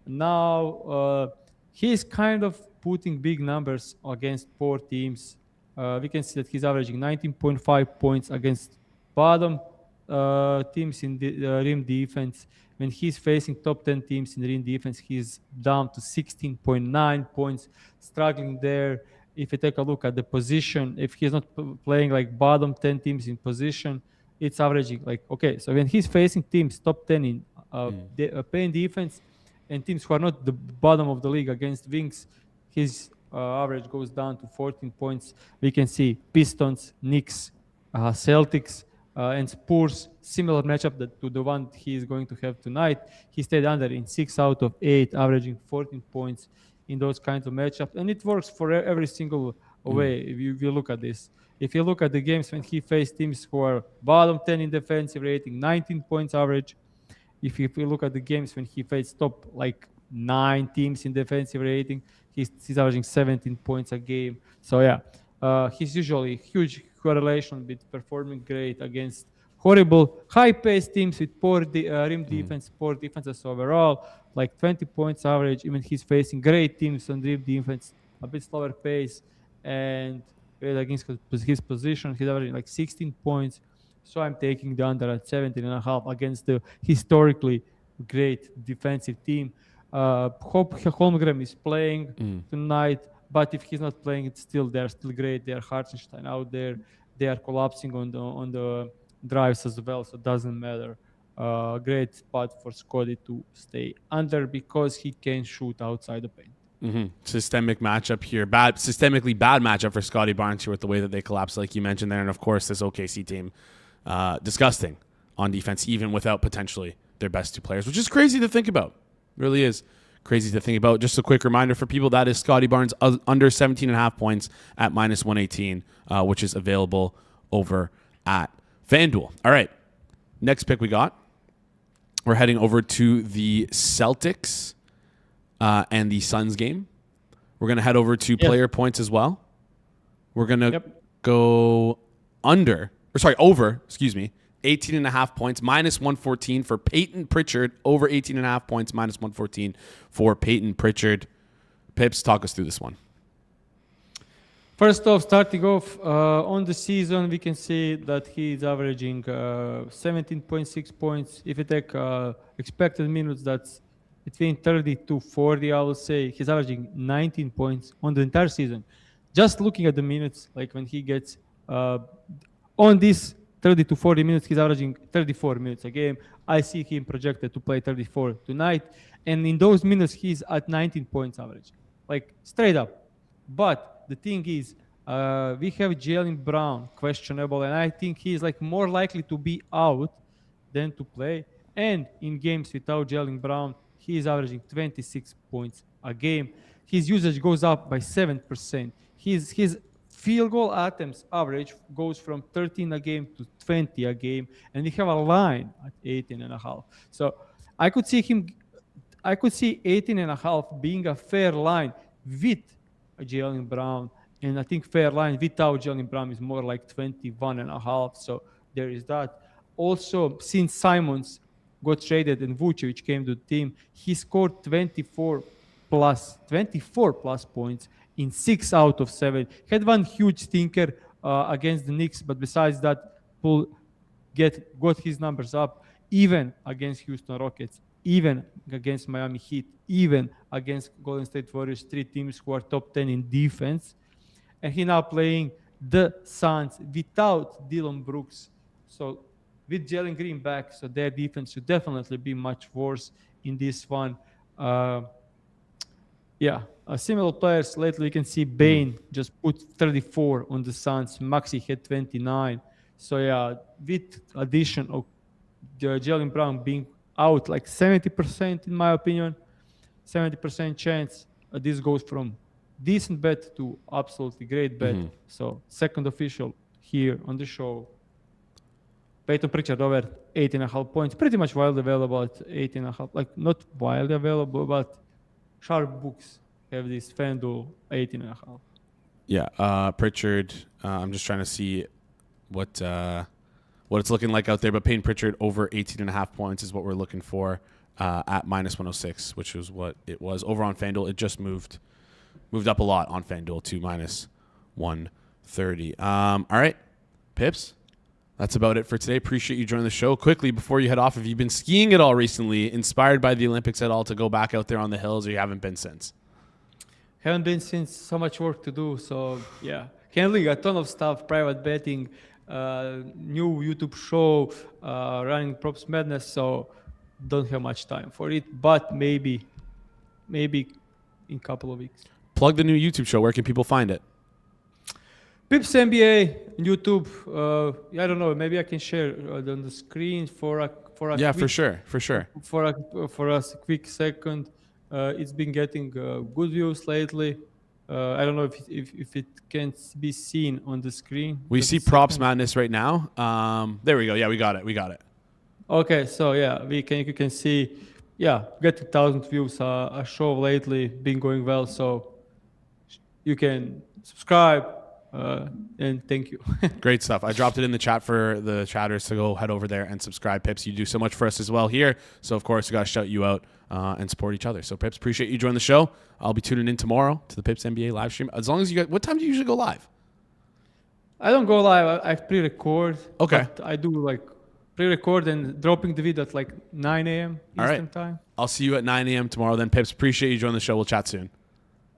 Now he's kind of putting big numbers against poor teams. We can see that he's averaging 19.5 points against bottom teams in the rim defense. When he's facing top 10 teams in the rim defense, he's down to 16.9 points, struggling there. If you take a look at the position, if he's not playing like bottom 10 teams in position, it's averaging so when he's facing teams top 10 in paint defense and teams who are not the bottom of the league against wings, his average goes down to 14 points. We can see Pistons, Knicks, Celtics, and Spurs, similar matchup to the one he is going to have tonight. He stayed under in 6 out of 8, averaging 14 points in those kinds of matchups. And it works for every single way if you look at this. If you look at the games when he faced teams who are bottom 10 in defensive rating, 19 points average. If you look at the games when he faced top 9 teams in defensive rating, he's averaging 17 points a game. So yeah, he's usually huge correlation with performing great against horrible high-paced teams with poor rim defense, poor defenses overall, 20 points average. Even he's facing great teams on rim defense, a bit slower pace, and against his position, he's averaging 16 points. So I'm taking the under at 17.5 against the historically great defensive team. Hope Holmgren is playing tonight, but if he's not playing, they're still great. They're Hartenstein out there. They are collapsing on the drives as well, so it doesn't matter. Great spot for Scotty to stay under because he can shoot outside the paint. Systemic matchup here. Systemically bad matchup for Scotty Barnes here with the way that they collapse, like you mentioned there. And of course, this OKC team, disgusting on defense, even without potentially their best 2 players, which is crazy to think about. It really is crazy to think about. Just a quick reminder for people, that is Scotty Barnes under 17.5 points at minus 118, which is available over at FanDuel. All right, next pick we got. We're heading over to the Celtics and the Suns game. We're going to head over to player points as well. We're going to go over, 18.5 points, minus 114 for Peyton Pritchard, over 18.5 points, minus 114 for Peyton Pritchard. Pips, talk us through this one. Starting off on the season, we can see that he's averaging 17.6 points. If you take expected minutes, that's between 30 to 40, I will say. He's averaging 19 points on the entire season. Just looking at the minutes, when he gets on this 30 to 40 minutes, he's averaging 34 minutes a game. I see him projected to play 34 tonight. And in those minutes, he's at 19 points average. Straight up. But the thing is, we have Jaylen Brown questionable, and I think he's more likely to be out than to play. And in games without Jaylen Brown, he is averaging 26 points a game. His usage goes up by 7%. His field goal attempts average goes from 13 a game to 20 a game, and we have a line at 18.5. So I could see 18.5 being a fair line with Jaylen Brown, and I think fair line without Jaylen Brown is more like 21.5. So there is that. Also, since Simons got traded and Vucevic came to the team, he scored 24 plus points in 6 out of 7. Had one huge stinker against the Knicks, but besides that, got his numbers up, even against Houston Rockets, even against Miami Heat, even against Golden State Warriors, 3 teams who are top 10 in defense. And he now playing the Suns without Dillon Brooks. So with Jalen Green back, so their defense should definitely be much worse in this one. Similar players lately, you can see Bane just put 34 on the Suns. Maxey had 29. So with addition of Jaylen Brown being out 70% in my opinion, 70% chance, this goes from decent bet to absolutely great bet. So second official here on the show, Peyton Pritchard over 8.5 points, pretty much widely available at 8.5. Not widely available, but sharp books have this FanDuel 18.5. Yeah, Pritchard. I'm just trying to see what it's looking like out there. But Peyton Pritchard over 18.5 points is what we're looking for at minus 106, which is what it was over on FanDuel. It just moved up a lot on FanDuel to minus 130. All right, Pips. That's about it for today. Appreciate you joining the show. Quickly, before you head off, have you been skiing at all recently? Inspired by the Olympics at all to go back out there on the hills, or you haven't been since? Haven't been since. So much work to do. So handling a ton of stuff, private betting, new YouTube show, running Props Madness. So don't have much time for it. But maybe in a couple of weeks. Plug the new YouTube show. Where can people find it? Pips NBA YouTube. I don't know. Maybe I can share on the screen for a Yeah, quick, for sure. for us a quick second. It's been getting good views lately. I don't know if it can be seen on the screen. We Just see a Props second. Madness right now. There we go. Yeah, we got it. Okay, so yeah, you can see, yeah, getting 1,000 views. A show lately been going well, so you can subscribe and thank you. Great stuff. I dropped it in the chat for the chatters to go head over there and subscribe. Pips, you do so much for us as well here. So, of course, we got to shout you out and support each other. So, Pips, appreciate you joining the show. I'll be tuning in tomorrow to the Pips NBA live stream. As long as you guys, what time do you usually go live? I don't go live. I pre-record. Okay. But I do like pre-record and dropping the video at like 9 a.m. All Eastern right. time. I'll see you at 9 a.m. tomorrow then. Pips, appreciate you joining the show. We'll chat soon.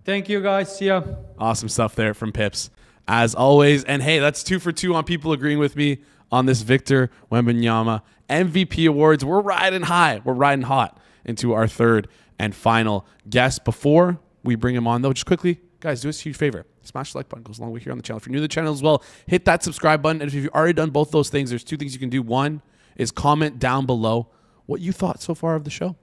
Thank you, guys. See ya. Awesome stuff there from Pips, as always. And hey, that's 2 for 2 on people agreeing with me on this Victor Wembanyama MVP awards. We're riding high. We're riding hot into our third and final guest. Before we bring him on, though, just quickly, guys, do us a huge favor. Smash the like button. Goes a long way here on the channel. If you're new to the channel as well, hit that subscribe button. And if you've already done both those things, there's 2 things you can do. One is comment down below what you thought so far of the show.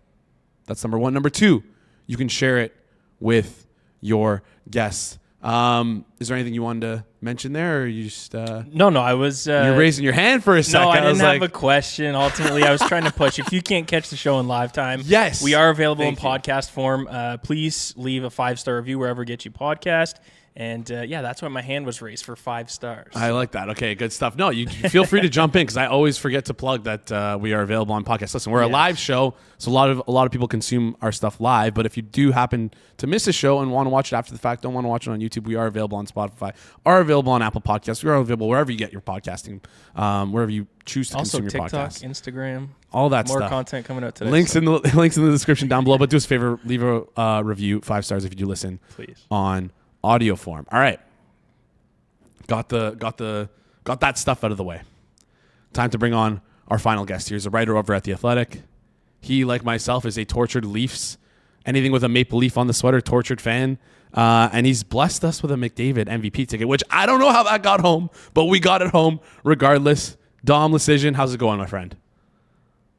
That's number 1. Number 2, you can share it with your guests. Is there anything you wanted to mention there, or you just No, I was. you're raising your hand for a second. No, I didn't was have like, a question. Ultimately, I was trying to push. If you can't catch the show in live time, Yes. we are available in Thank you. podcast form. Please leave a 5-star review wherever get you podcast. And yeah, that's why my hand was raised for 5 stars. I like that. Okay, good stuff. No, you feel free to jump in because I always forget to plug that we are available on podcast. Listen, we're a live show, so a lot of people consume our stuff live. But if you do happen to miss a show and want to watch it after the fact, don't want to watch it on YouTube, we are available on Spotify, are available on Apple Podcasts, we are available wherever you get your podcasting, wherever you choose to also, consume your TikTok, podcast. Instagram, All that more stuff. content coming out today. Links in the description down below. But do us a favor, leave a review, 5 stars if you do listen, Please. on audio form. All right. Got that stuff out of the way. Time to bring on our final guest here. He's a writer over at The Athletic. He, like myself, is a tortured Leafs, anything with a maple leaf on the sweater, tortured fan. And he's blessed us with a McDavid MVP ticket, which I don't know how that got home, but we got it home regardless. Dom Luszczyszyn, how's it going, my friend?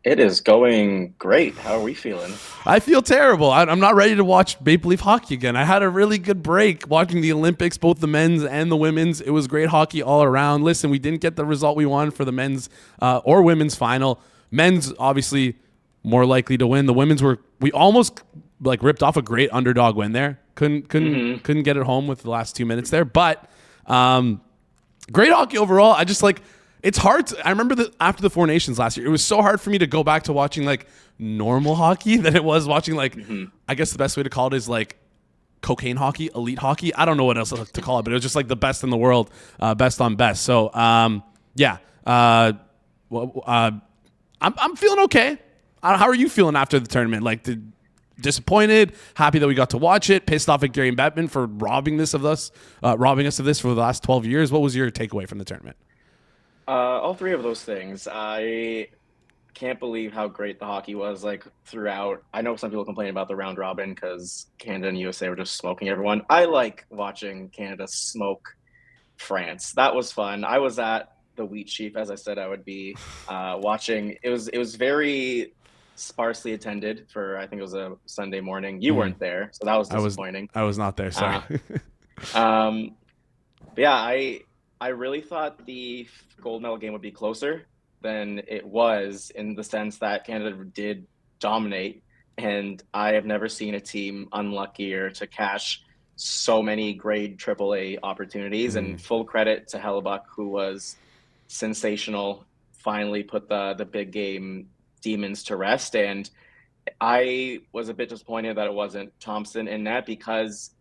It is going great. How are we feeling? I feel terrible. I'm not ready to watch Maple Leaf hockey again. I had a really good break watching the Olympics, both the men's and the women's. It was great hockey all around. Listen, we didn't get the result we wanted for the men's or women's final. Men's obviously more likely to win. The women's we almost like ripped off a great underdog win there. Couldn't get it home with the last 2 minutes there. But great hockey overall. I just like. It's hard. I remember that after the Four Nations last year, it was so hard for me to go back to watching like normal hockey than it was watching like, I guess the best way to call it is like cocaine hockey, elite hockey. I don't know what else to call it, but it was just like the best in the world, best on best. So yeah, I'm feeling okay. How are you feeling after the tournament? Like disappointed, happy that we got to watch it, pissed off at Gary Bettman for robbing us of this for the last 12 years. What was your takeaway from the tournament? All 3 of those things. I can't believe how great the hockey was like throughout. I know some people complain about the round robin because Canada and USA were just smoking everyone. I like watching Canada smoke France. That was fun. I was at the Wheat Sheaf, as I said I would be, watching. It was very sparsely attended for, I think it was a Sunday morning. You weren't there, so that was disappointing. I was not there, sorry. But yeah, I really thought the gold medal game would be closer than it was, in the sense that Canada did dominate, and I have never seen a team unluckier to cash so many grade AAA opportunities. And full credit to Hellebuck, who was sensational, finally put the big game demons to rest. And I was a bit disappointed that it wasn't Thompson in net, because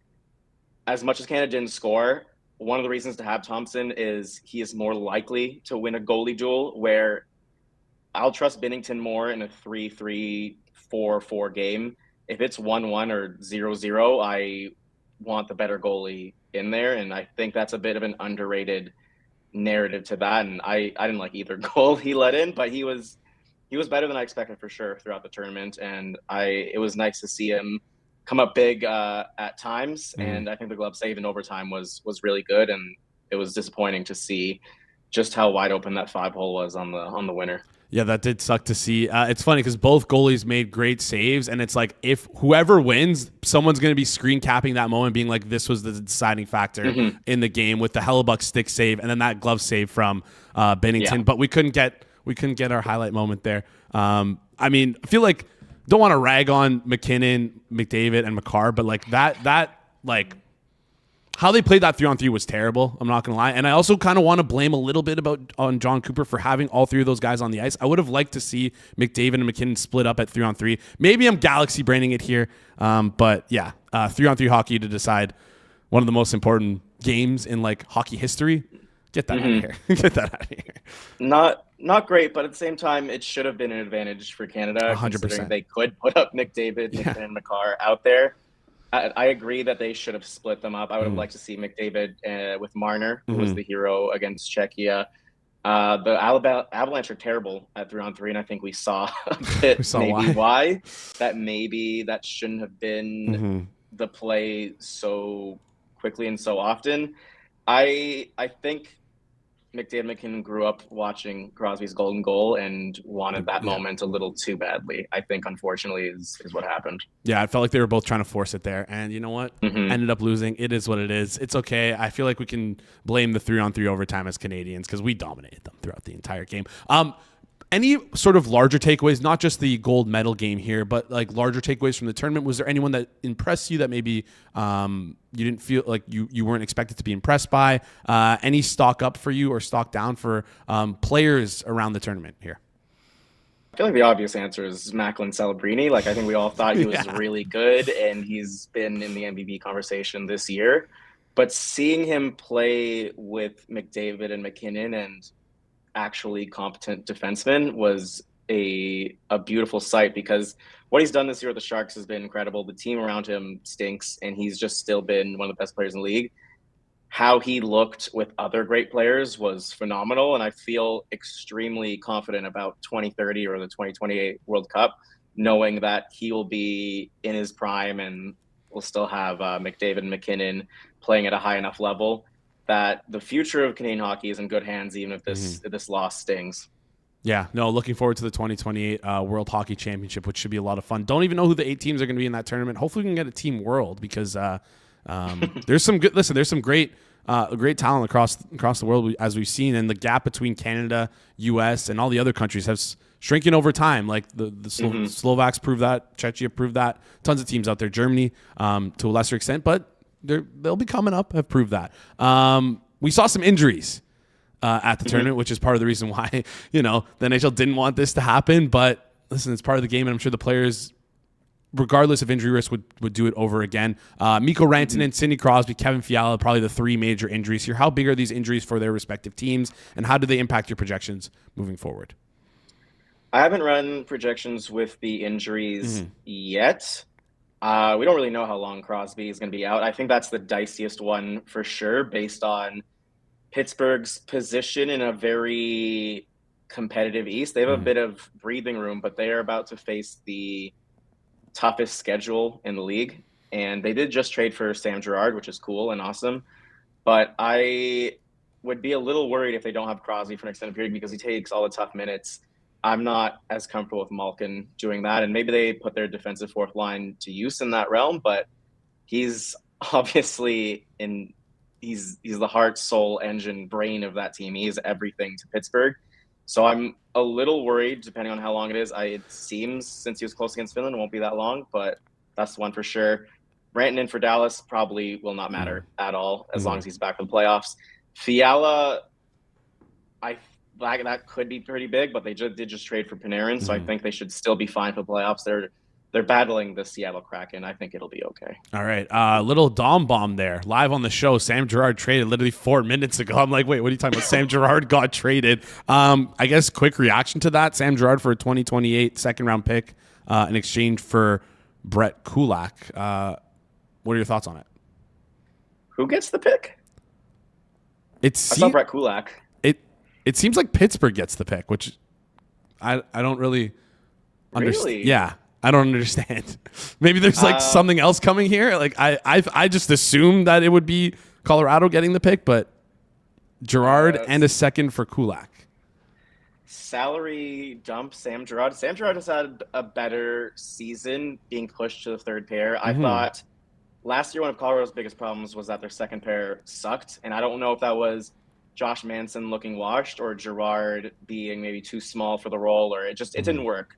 as much as Canada didn't score, one of the reasons to have Thompson is he is more likely to win a goalie duel, where I'll trust Binnington more in a 3-3, 4-4 game. If it's 1-1 or 0-0, I want the better goalie in there. And I think that's a bit of an underrated narrative to that. And I didn't like either goal he let in, but he was better than I expected for sure throughout the tournament. And it was nice to see him come up big at times, and I think the glove save in overtime was really good. And it was disappointing to see just how wide open that 5-hole was on the winner. Yeah, that did suck to see. It's funny because both goalies made great saves, and it's like if whoever wins, someone's going to be screen capping that moment, being like, this was the deciding factor in the game with the Hellebuck stick save and then that glove save from Binnington. Yeah. But we couldn't get our highlight moment there. I mean, I feel like don't want to rag on McKinnon, McDavid, and Makar, but like that how they played that 3-on-3 was terrible. I'm not going to lie. And I also kind of want to blame a little bit on John Cooper for having all three of those guys on the ice. I would have liked to see McDavid and McKinnon split up at 3-on-3. Maybe I'm galaxy braining it here. But yeah, 3-on-3 hockey to decide one of the most important games in like hockey history. Get that out of here. Get that out of here. Not great, but at the same time, it should have been an advantage for Canada. 100%. Considering they could put up McDavid, McKinnon, and Makar out there. I agree that they should have split them up. I would have liked to see McDavid with Marner, who was the hero against Czechia. The Avalanche are terrible at 3-on-3, and I think we saw a bit why. That shouldn't have been the play so quickly and so often. I think McDavid McKinnon grew up watching Crosby's golden goal and wanted that moment a little too badly. I think, unfortunately, is what happened. Yeah, I felt like they were both trying to force it there. And you know what? Ended up losing. It is what it is. It's okay. I feel like we can blame the 3-on-3 overtime as Canadians because we dominated them throughout the entire game. Any sort of larger takeaways, not just the gold medal game here, but like larger takeaways from the tournament? Was there anyone that impressed you that maybe you didn't feel like you weren't expected to be impressed by? Any stock up for you or stock down for players around the tournament here? I feel like the obvious answer is Macklin Celebrini. Like, I think we all thought he was really good, and he's been in the MVP conversation this year. But seeing him play with McDavid and McKinnon and actually competent defenseman was a beautiful sight, because what he's done this year with the Sharks has been incredible. The team around him stinks, and he's just still been one of the best players in the league. How he looked with other great players was phenomenal, and I feel extremely confident about 2030 or the 2028 World Cup, knowing that he will be in his prime and we'll still have McDavid and McKinnon playing at a high enough level that the future of Canadian hockey is in good hands, even if this loss stings. Yeah, no, looking forward to the 2028 World Hockey Championship, which should be a lot of fun. Don't even know who the 8 teams are going to be in that tournament. Hopefully we can get a Team World, because there's some good. Listen, there's some great talent across the world, as we've seen, and the gap between Canada, U.S., and all the other countries has shrinking over time. Like the Slovaks proved that, Czechia proved that. Tons of teams out there, Germany to a lesser extent, but they'll be coming up, have proved that. We saw some injuries at the tournament, which is part of the reason why, the NHL didn't want this to happen. But listen, it's part of the game, and I'm sure the players, regardless of injury risk, would do it over again. Mikko Rantanen, Sidney Crosby, Kevin Fiala, probably the 3 major injuries here. How big are these injuries for their respective teams, and how do they impact your projections moving forward? I haven't run projections with the injuries yet. We don't really know how long Crosby is going to be out. I think that's the diciest one for sure, based on Pittsburgh's position in a very competitive East. They have a bit of breathing room, but they are about to face the toughest schedule in the league. And they did just trade for Sam Girard, which is cool and awesome. But I would be a little worried if they don't have Crosby for an extended period, because he takes all the tough minutes. I'm not as comfortable with Malkin doing that, and maybe they put their defensive fourth line to use in that realm, but he's obviously he's the heart, soul, engine, brain of that team. He is everything to Pittsburgh. So I'm a little worried, depending on how long it is. It seems, since he was close against Finland, it won't be that long, but that's one for sure. Rantanen for Dallas probably will not matter at all, as long as he's back for the playoffs. Fiala, that could be pretty big, but they did just trade for Panarin, so I think they should still be fine for the playoffs. They're battling the Seattle Kraken. I think it'll be okay. All right. Little Dom bomb there, live on the show. Sam Girard traded literally 4 minutes ago. I'm like, wait, what are you talking about? Sam Girard got traded. I guess quick reaction to that. Sam Girard for a 2028 second-round pick in exchange for Brett Kulak. What are your thoughts on it? Who gets the pick? I saw Brett Kulak. It seems like Pittsburgh gets the pick, which I don't really understand. Really? Yeah, I don't understand. Maybe there's something else coming here. Like I just assumed that it would be Colorado getting the pick, but Gerard and a second for Kulak. Salary dump Sam Girard. Sam Girard has had a better season being pushed to the third pair. I thought last year one of Colorado's biggest problems was that their second pair sucked, and I don't know if that was Josh Manson looking washed or Girard being maybe too small for the role, or it didn't work.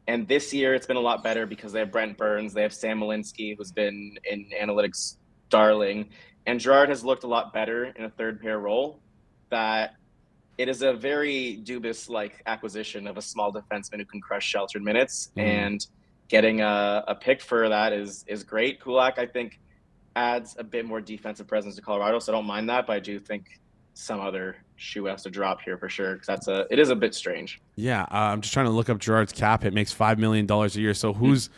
And this year it's been a lot better because they have Brent Burns, they have Sam Malinsky, who's been in analytics darling, and Girard has looked a lot better in a third pair role. That it is a very dubious acquisition of a small defenseman who can crush sheltered minutes, and getting a pick for that is great. Kulak, I think, adds a bit more defensive presence to Colorado, so I don't mind that, but I do think some other shoe has to drop here for sure, because it is a bit strange. Yeah, I'm just trying to look up Girard's cap. It makes $5 million a year. So who's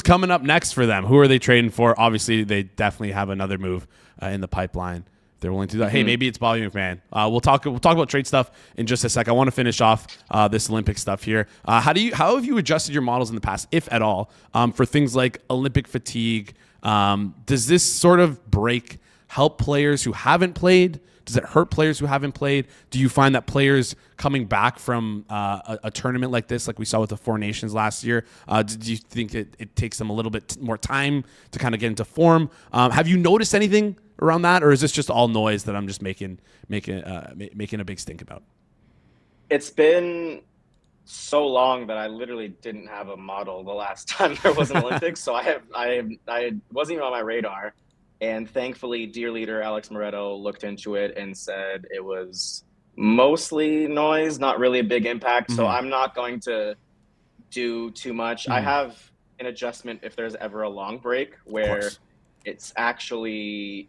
coming up next for them? Who are they trading for? Obviously, they definitely have another move in the pipeline. They're willing to do that. Hey, maybe it's Bobby McMahon. We'll talk about trade stuff in just a sec. I want to finish off this Olympic stuff here. How have you adjusted your models in the past, if at all, for things like Olympic fatigue? Does this sort of break help players who haven't played? Does it hurt players who haven't played? Do you find that players coming back from a tournament like this, like we saw with the Four Nations last year, do you think it takes them a little bit more time to kind of get into form? Have you noticed anything around that, or is this just all noise that I'm just making a big stink about? It's been so long that I literally didn't have a model the last time there was an Olympics, so I wasn't even on my radar. And thankfully, dear leader Alex Moretto looked into it and said it was mostly noise, not really a big impact. So I'm not going to do too much. I have an adjustment if there's ever a long break where it's actually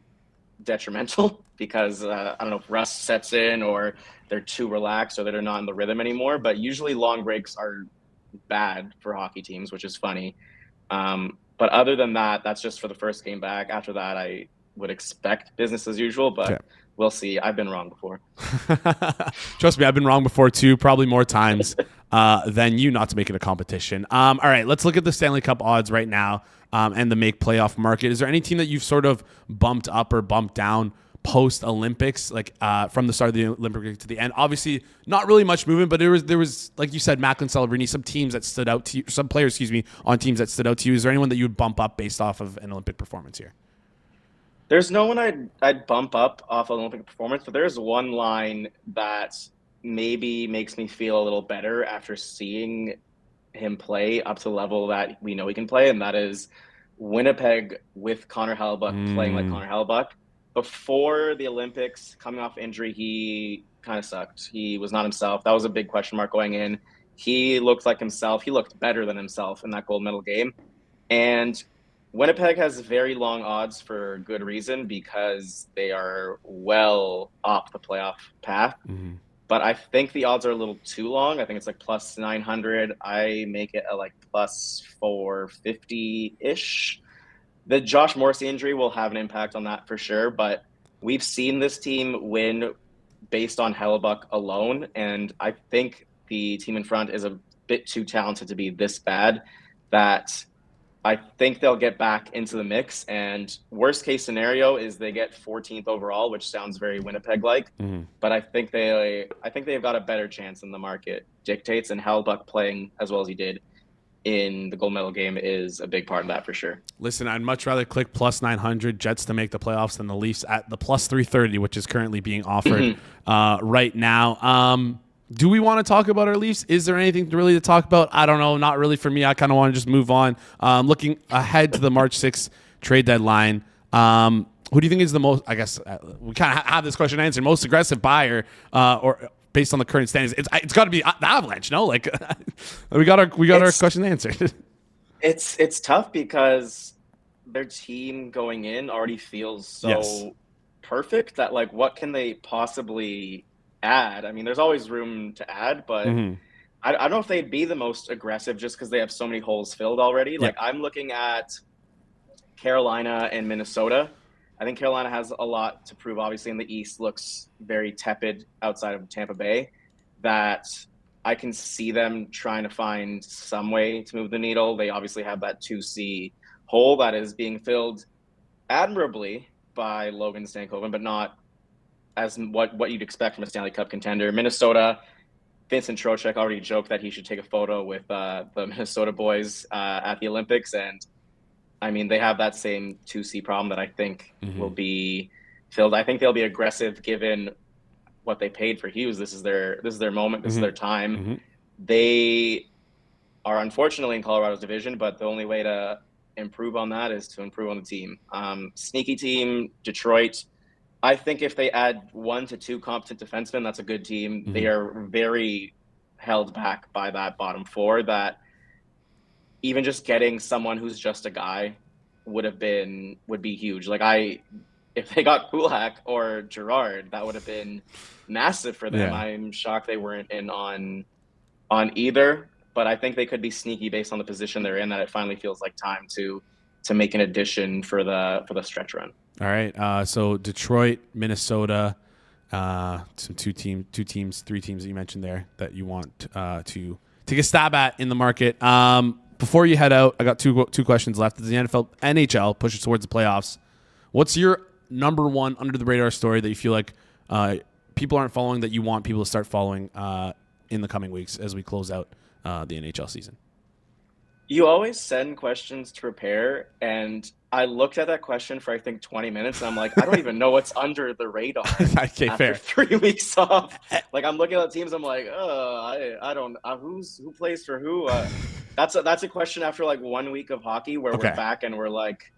detrimental because I don't know if rust sets in or they're too relaxed or they're not in the rhythm anymore. But usually long breaks are bad for hockey teams, which is funny. But other than that, that's just for the first game back. After that, I would expect business as usual, but we'll see. I've been wrong before. Trust me, I've been wrong before too, probably more times than you, not to make it a competition. All right, let's look at the Stanley Cup odds right now and the make playoff market. Is there any team that you've sort of bumped up or bumped down post-Olympics, from the start of the Olympic to the end? Obviously, not really much movement, but there was, like you said, Macklin, Celebrini, some teams that stood out to you, some players, on teams that stood out to you. Is there anyone that you would bump up based off of an Olympic performance here? There's no one I'd bump up off of Olympic performance, but there's one line that maybe makes me feel a little better after seeing him play up to the level that we know he can play, and that is Winnipeg with Connor Hellebuyck playing like Connor Hellebuyck. Before the Olympics, coming off injury, he kind of sucked. He was not himself. That was a big question mark going in. He looked like himself. He looked better than himself in that gold medal game. And Winnipeg has very long odds for good reason because they are well off the playoff path. But I think the odds are a little too long. I think it's like plus 900. I make it a plus 450-ish. The Josh Morrissey injury will have an impact on that for sure, but we've seen this team win based on Hellebuyck alone, and I think the team in front is a bit too talented to be this bad that I think they'll get back into the mix, and worst case scenario is they get 14th overall, which sounds very Winnipeg-like, but I think they've got a better chance than the market dictates, and Hellebuyck playing as well as he did in the gold medal game is a big part of that for sure. Listen, I'd much rather click plus 900 Jets to make the playoffs than the Leafs at the plus 330, which is currently being offered right now. Do we want to talk about our Leafs? Is there anything really to talk about? I don't know. Not really for me. I kind of want to just move on. Looking ahead to the March 6th trade deadline, who do you think is the most, I guess, we kind of have this question answered, most aggressive buyer or based on the current standings? It's got to be the Avalanche, no? We got our question answered. It's tough because their team going in already feels so perfect that what can they possibly add? I mean, there's always room to add, but I don't know if they'd be the most aggressive just because they have so many holes filled already. I'm looking at Carolina and Minnesota. I think Carolina has a lot to prove. Obviously, in the East looks very tepid outside of Tampa Bay. That I can see them trying to find some way to move the needle. They obviously have that 2C hole that is being filled admirably by Logan Stankoven, but not as what you'd expect from a Stanley Cup contender. Minnesota, Vincent Trocheck already joked that he should take a photo with the Minnesota boys at the Olympics, and I mean they have that same 2C problem that I think will be filled. I think they'll be aggressive given what they paid for Hughes. This is their moment. This is their time. They are unfortunately in Colorado's division, but the only way to improve on that is to improve on the team. Sneaky team, Detroit. I think if they add 1 to 2 competent defensemen, that's a good team. They are very held back by that bottom 4 that even just getting someone who's just a guy would be huge. Like if they got Kulak or Gerard, that would have been massive for them. Yeah. I'm shocked they weren't in on either, but I think they could be sneaky based on the position they're in, that it finally feels like time to make an addition for the stretch run. All right. So Detroit, Minnesota, some three teams that you mentioned there that you want to take a stab at in the market. Before you head out, I got two questions left. As the NHL pushes towards the playoffs, what's your number one under the radar story that you feel like people aren't following that you want people to start following in the coming weeks as we close out the NHL season? You always send questions to prepare, and I looked at that question for I think 20 minutes, and I'm like, I don't even know what's under the radar. Okay, after fair. 3 weeks off, like I'm looking at the teams, I'm like, I don't who plays for who. That's a question after like 1 week of hockey where we're back and we're like,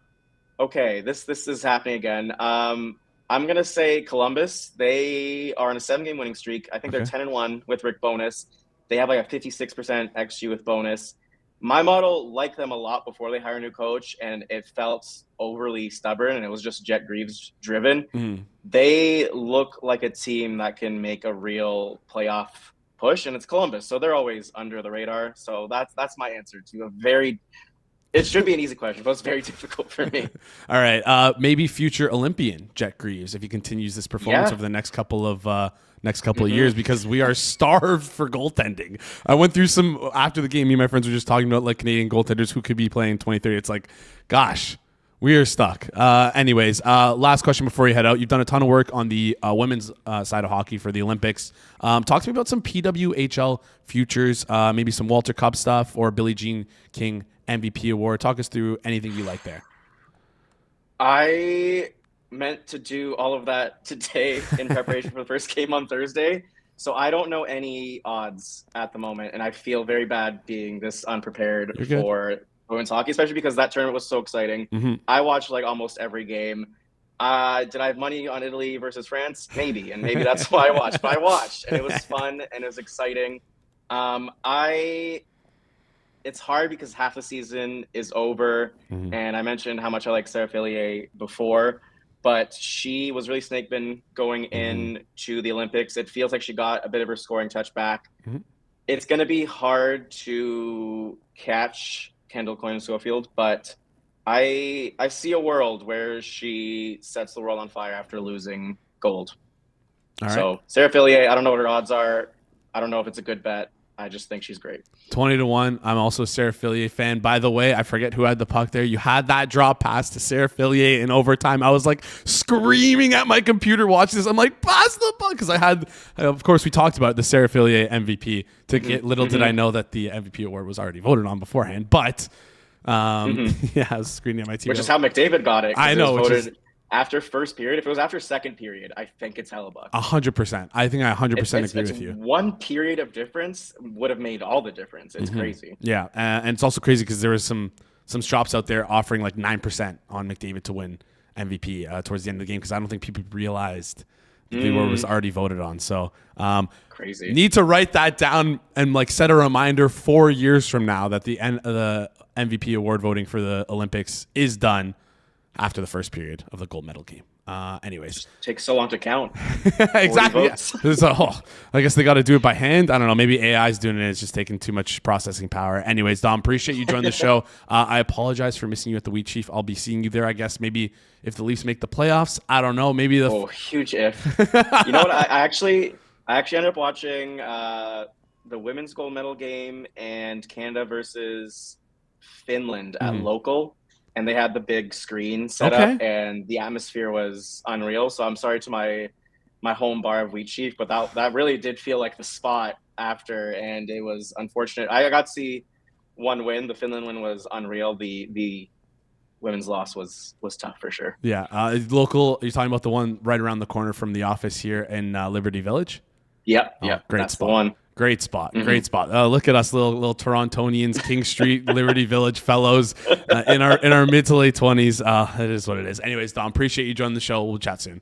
okay, this is happening again. I'm gonna say Columbus. They are on a 7-game winning streak. I think they're 10-1 with Rick Bowness. They have like a 56% xG with Bowness. My model liked them a lot before they hire a new coach, and it felt overly stubborn, and it was just Jet Greaves driven. They look like a team that can make a real playoff push, and it's Columbus, so they're always under the radar. So that's my answer to a very. It should be an easy question, but it's very difficult for me. All right, maybe future Olympian Jet Greaves if he continues this performance over the next couple of years, because we are starved for goaltending. I went through some after the game. Me and my friends were just talking about like Canadian goaltenders who could be playing 2030. It's like, gosh, we are stuck. Anyways, last question before you head out. You've done a ton of work on the women's side of hockey for the Olympics. Talk to me about some PWHL futures, maybe some Walter Cup stuff or Billie Jean King MVP award. Talk us through anything you like there. I meant to do all of that today in preparation for the first game on Thursday. So I don't know any odds at the moment, and I feel very bad being this unprepared for women's hockey, especially because that tournament was so exciting. I watched like almost every game. Did I have money on Italy versus France? Maybe, and maybe that's why I watched. But I watched, and it was fun and it was exciting. It's hard because half the season is over, and I mentioned how much I like Sarah Fillier before, but she was really snake-bitten going into the Olympics. It feels like she got a bit of her scoring touch back. It's going to be hard to catch Kendall Coyne-Schofield, but I see a world where she sets the world on fire after losing gold. All right. So Sarah Fillier, I don't know what her odds are. I don't know if it's a good bet. I just think she's great. 20-1. I'm also a Sarah Fillier fan. By the way, I forget who had the puck there. You had that drop pass to Sarah Fillier in overtime. I was like screaming at my computer watching this. I'm like, pass the puck. Because I had, of course, we talked about the Sarah Fillier MVP. Little did I know that the MVP award was already voted on beforehand. But, I was screaming at my team. Which is how McDavid got it. I know. After first period. If it was after second period, I think it's Hellebuck. 100%. I think I 100% agree with you. 1 period of difference would have made all the difference. It's crazy. Yeah, and it's also crazy because there was some shops out there offering like 9% on McDavid to win MVP towards the end of the game, because I don't think people realized the award was already voted on. So crazy. Need to write that down and like set a reminder 4 years from now that the MVP award voting for the Olympics is done after the first period of the gold medal game. Anyways. Just takes so long to count. Exactly. Yeah. I guess they got to do it by hand. I don't know. Maybe AI is doing it. It's just taking too much processing power. Anyways, Dom, appreciate you joining the show. I apologize for missing you at the Wheat Chief. I'll be seeing you there, I guess, maybe if the Leafs make the playoffs. I don't know. Maybe huge if. You know what? I actually ended up watching the women's gold medal game and Canada versus Finland at local. And they had the big screen set up, and the atmosphere was unreal. So I'm sorry to my my home bar of Wheat Chief, but that really did feel like the spot after, and it was unfortunate. I got to see one win. The Finland win was unreal. The women's loss was tough for sure. Yeah, local. You're talking about the one right around the corner from the office here in Liberty Village. Yep, great that's spot. the one. Great spot. Great spot. Look at us, little Torontonians, King Street, Liberty Village fellows in our mid to late 20s. It is what it is. Anyways, Dom, appreciate you joining the show. We'll chat soon.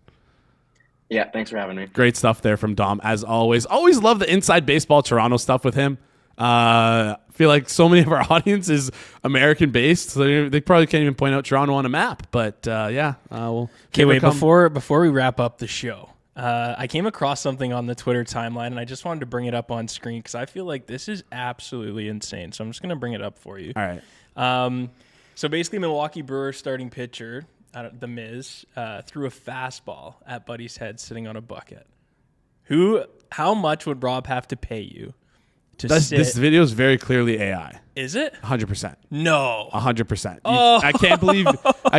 Yeah, thanks for having me. Great stuff there from Dom, as always. Always love the inside baseball Toronto stuff with him. I feel like so many of our audience is American based, so they probably can't even point out Toronto on a map. But we'll Okay, wait, before we wrap up the show, I came across something on the Twitter timeline, and I just wanted to bring it up on screen because I feel like this is absolutely insane. So I'm just going to bring it up for you. All right. So basically, Milwaukee Brewers starting pitcher, The Miz, threw a fastball at Buddy's head sitting on a bucket. How much would Rob have to pay you to sit? This video is very clearly AI. Is it? 100%. No. 100%. Oh. I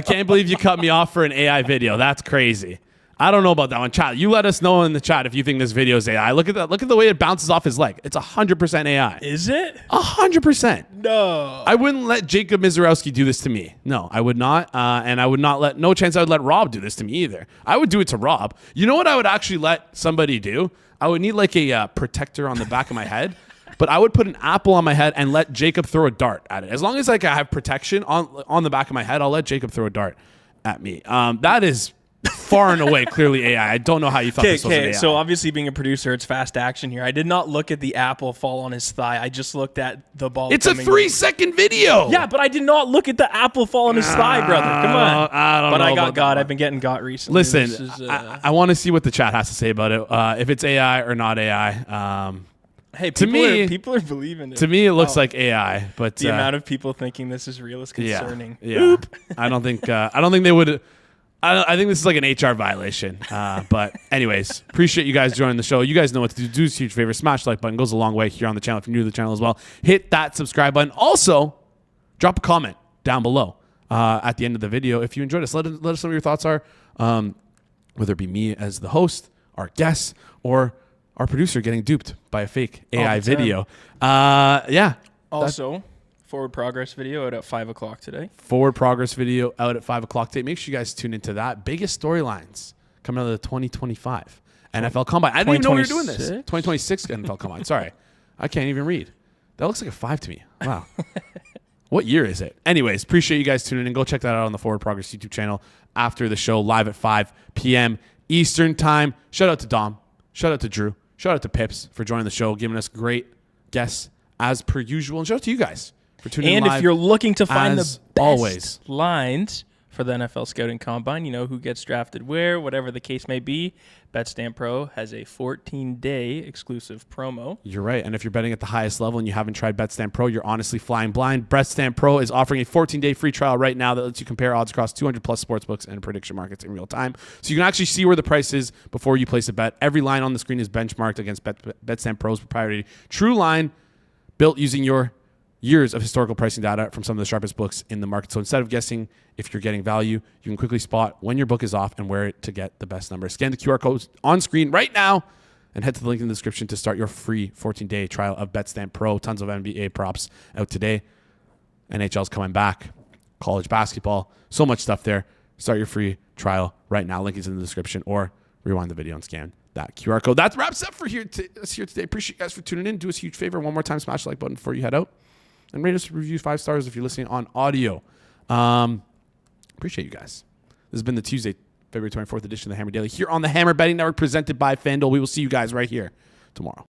can't believe you cut me off for an AI video. That's crazy. I don't know about that one. Chat, you let us know in the chat if you think this video is AI. Look at that. Look at the way it bounces off his leg. It's 100% AI. Is it? 100%. No. I wouldn't let Jacob Mizorowski do this to me. No, I would not. And I would not no chance I would let Rob do this to me either. I would do it to Rob. You know what I would actually let somebody do? I would need like a protector on the back of my head. But I would put an apple on my head and let Jacob throw a dart at it. As long as I have protection on the back of my head, I'll let Jacob throw a dart at me. That is far and away clearly AI. I don't know how you thought this was an AI. So obviously being a producer, it's fast action here. I did not look at the apple fall on his thigh. I just looked at the ball. It's a 3-second video. Yeah, but I did not look at the apple fall on his thigh, brother. Come on. I don't know. But I got about got. that. I've been getting got recently. Listen, I want to see what the chat has to say about it. If it's AI or not AI. Hey, people are believing it. To me, it looks like AI, but the amount of people thinking this is real is concerning. Yeah. Oop. I don't think they would. I think this is like an HR violation. But anyways, appreciate you guys joining the show. You guys know what to do. Do us a huge favor. Smash the like button. Goes a long way here on the channel. If you're new to the channel as well, hit that subscribe button. Also, drop a comment down below at the end of the video if you enjoyed us. Let us know what your thoughts are, whether it be me as the host, our guests, or our producer getting duped by a fake AI video. Also, forward progress video out at 5 o'clock today. Forward progress video out at 5 o'clock today. Make sure you guys tune into that. Biggest storylines coming out of the 2025 NFL Combine. I didn't even know we were doing this. 2026 NFL Combine. Sorry. I can't even read. That looks like a 5 to me. Wow. What year is it? Anyways, appreciate you guys tuning in. Go check that out on the Forward Progress YouTube channel after the show, live at 5 p.m. Eastern time. Shout out to Dom. Shout out to Drew. Shout out to Pips for joining the show, giving us great guests as per usual. And shout out to you guys for tuning in live. And if you're looking to find the best lines for the NFL Scouting Combine, you know who gets drafted where, whatever the case may be, BetStamp Pro has a 14-day exclusive promo. You're right. And if you're betting at the highest level and you haven't tried BetStamp Pro, you're honestly flying blind. BetStamp Pro is offering a 14-day free trial right now that lets you compare odds across 200-plus sportsbooks and prediction markets in real time. So you can actually see where the price is before you place a bet. Every line on the screen is benchmarked against BetStamp Pro's proprietary True Line, built using your years of historical pricing data from some of the sharpest books in the market. So instead of guessing if you're getting value, you can quickly spot when your book is off and where to get the best number. Scan the QR code on screen right now and head to the link in the description to start your free 14-day trial of BetStamp Pro. Tons of NBA props out today. NHL's coming back. College basketball. So much stuff there. Start your free trial right now. Link is in the description, or rewind the video and scan that QR code. That wraps up for us here today. Appreciate you guys for tuning in. Do us a huge favor. One more time, smash the like button before you head out. And rate us, review 5 stars if you're listening on audio. Appreciate you guys. This has been the Tuesday, February 24th edition of the Hammer Daily here on the Hammer Betting Network, presented by FanDuel. We will see you guys right here tomorrow.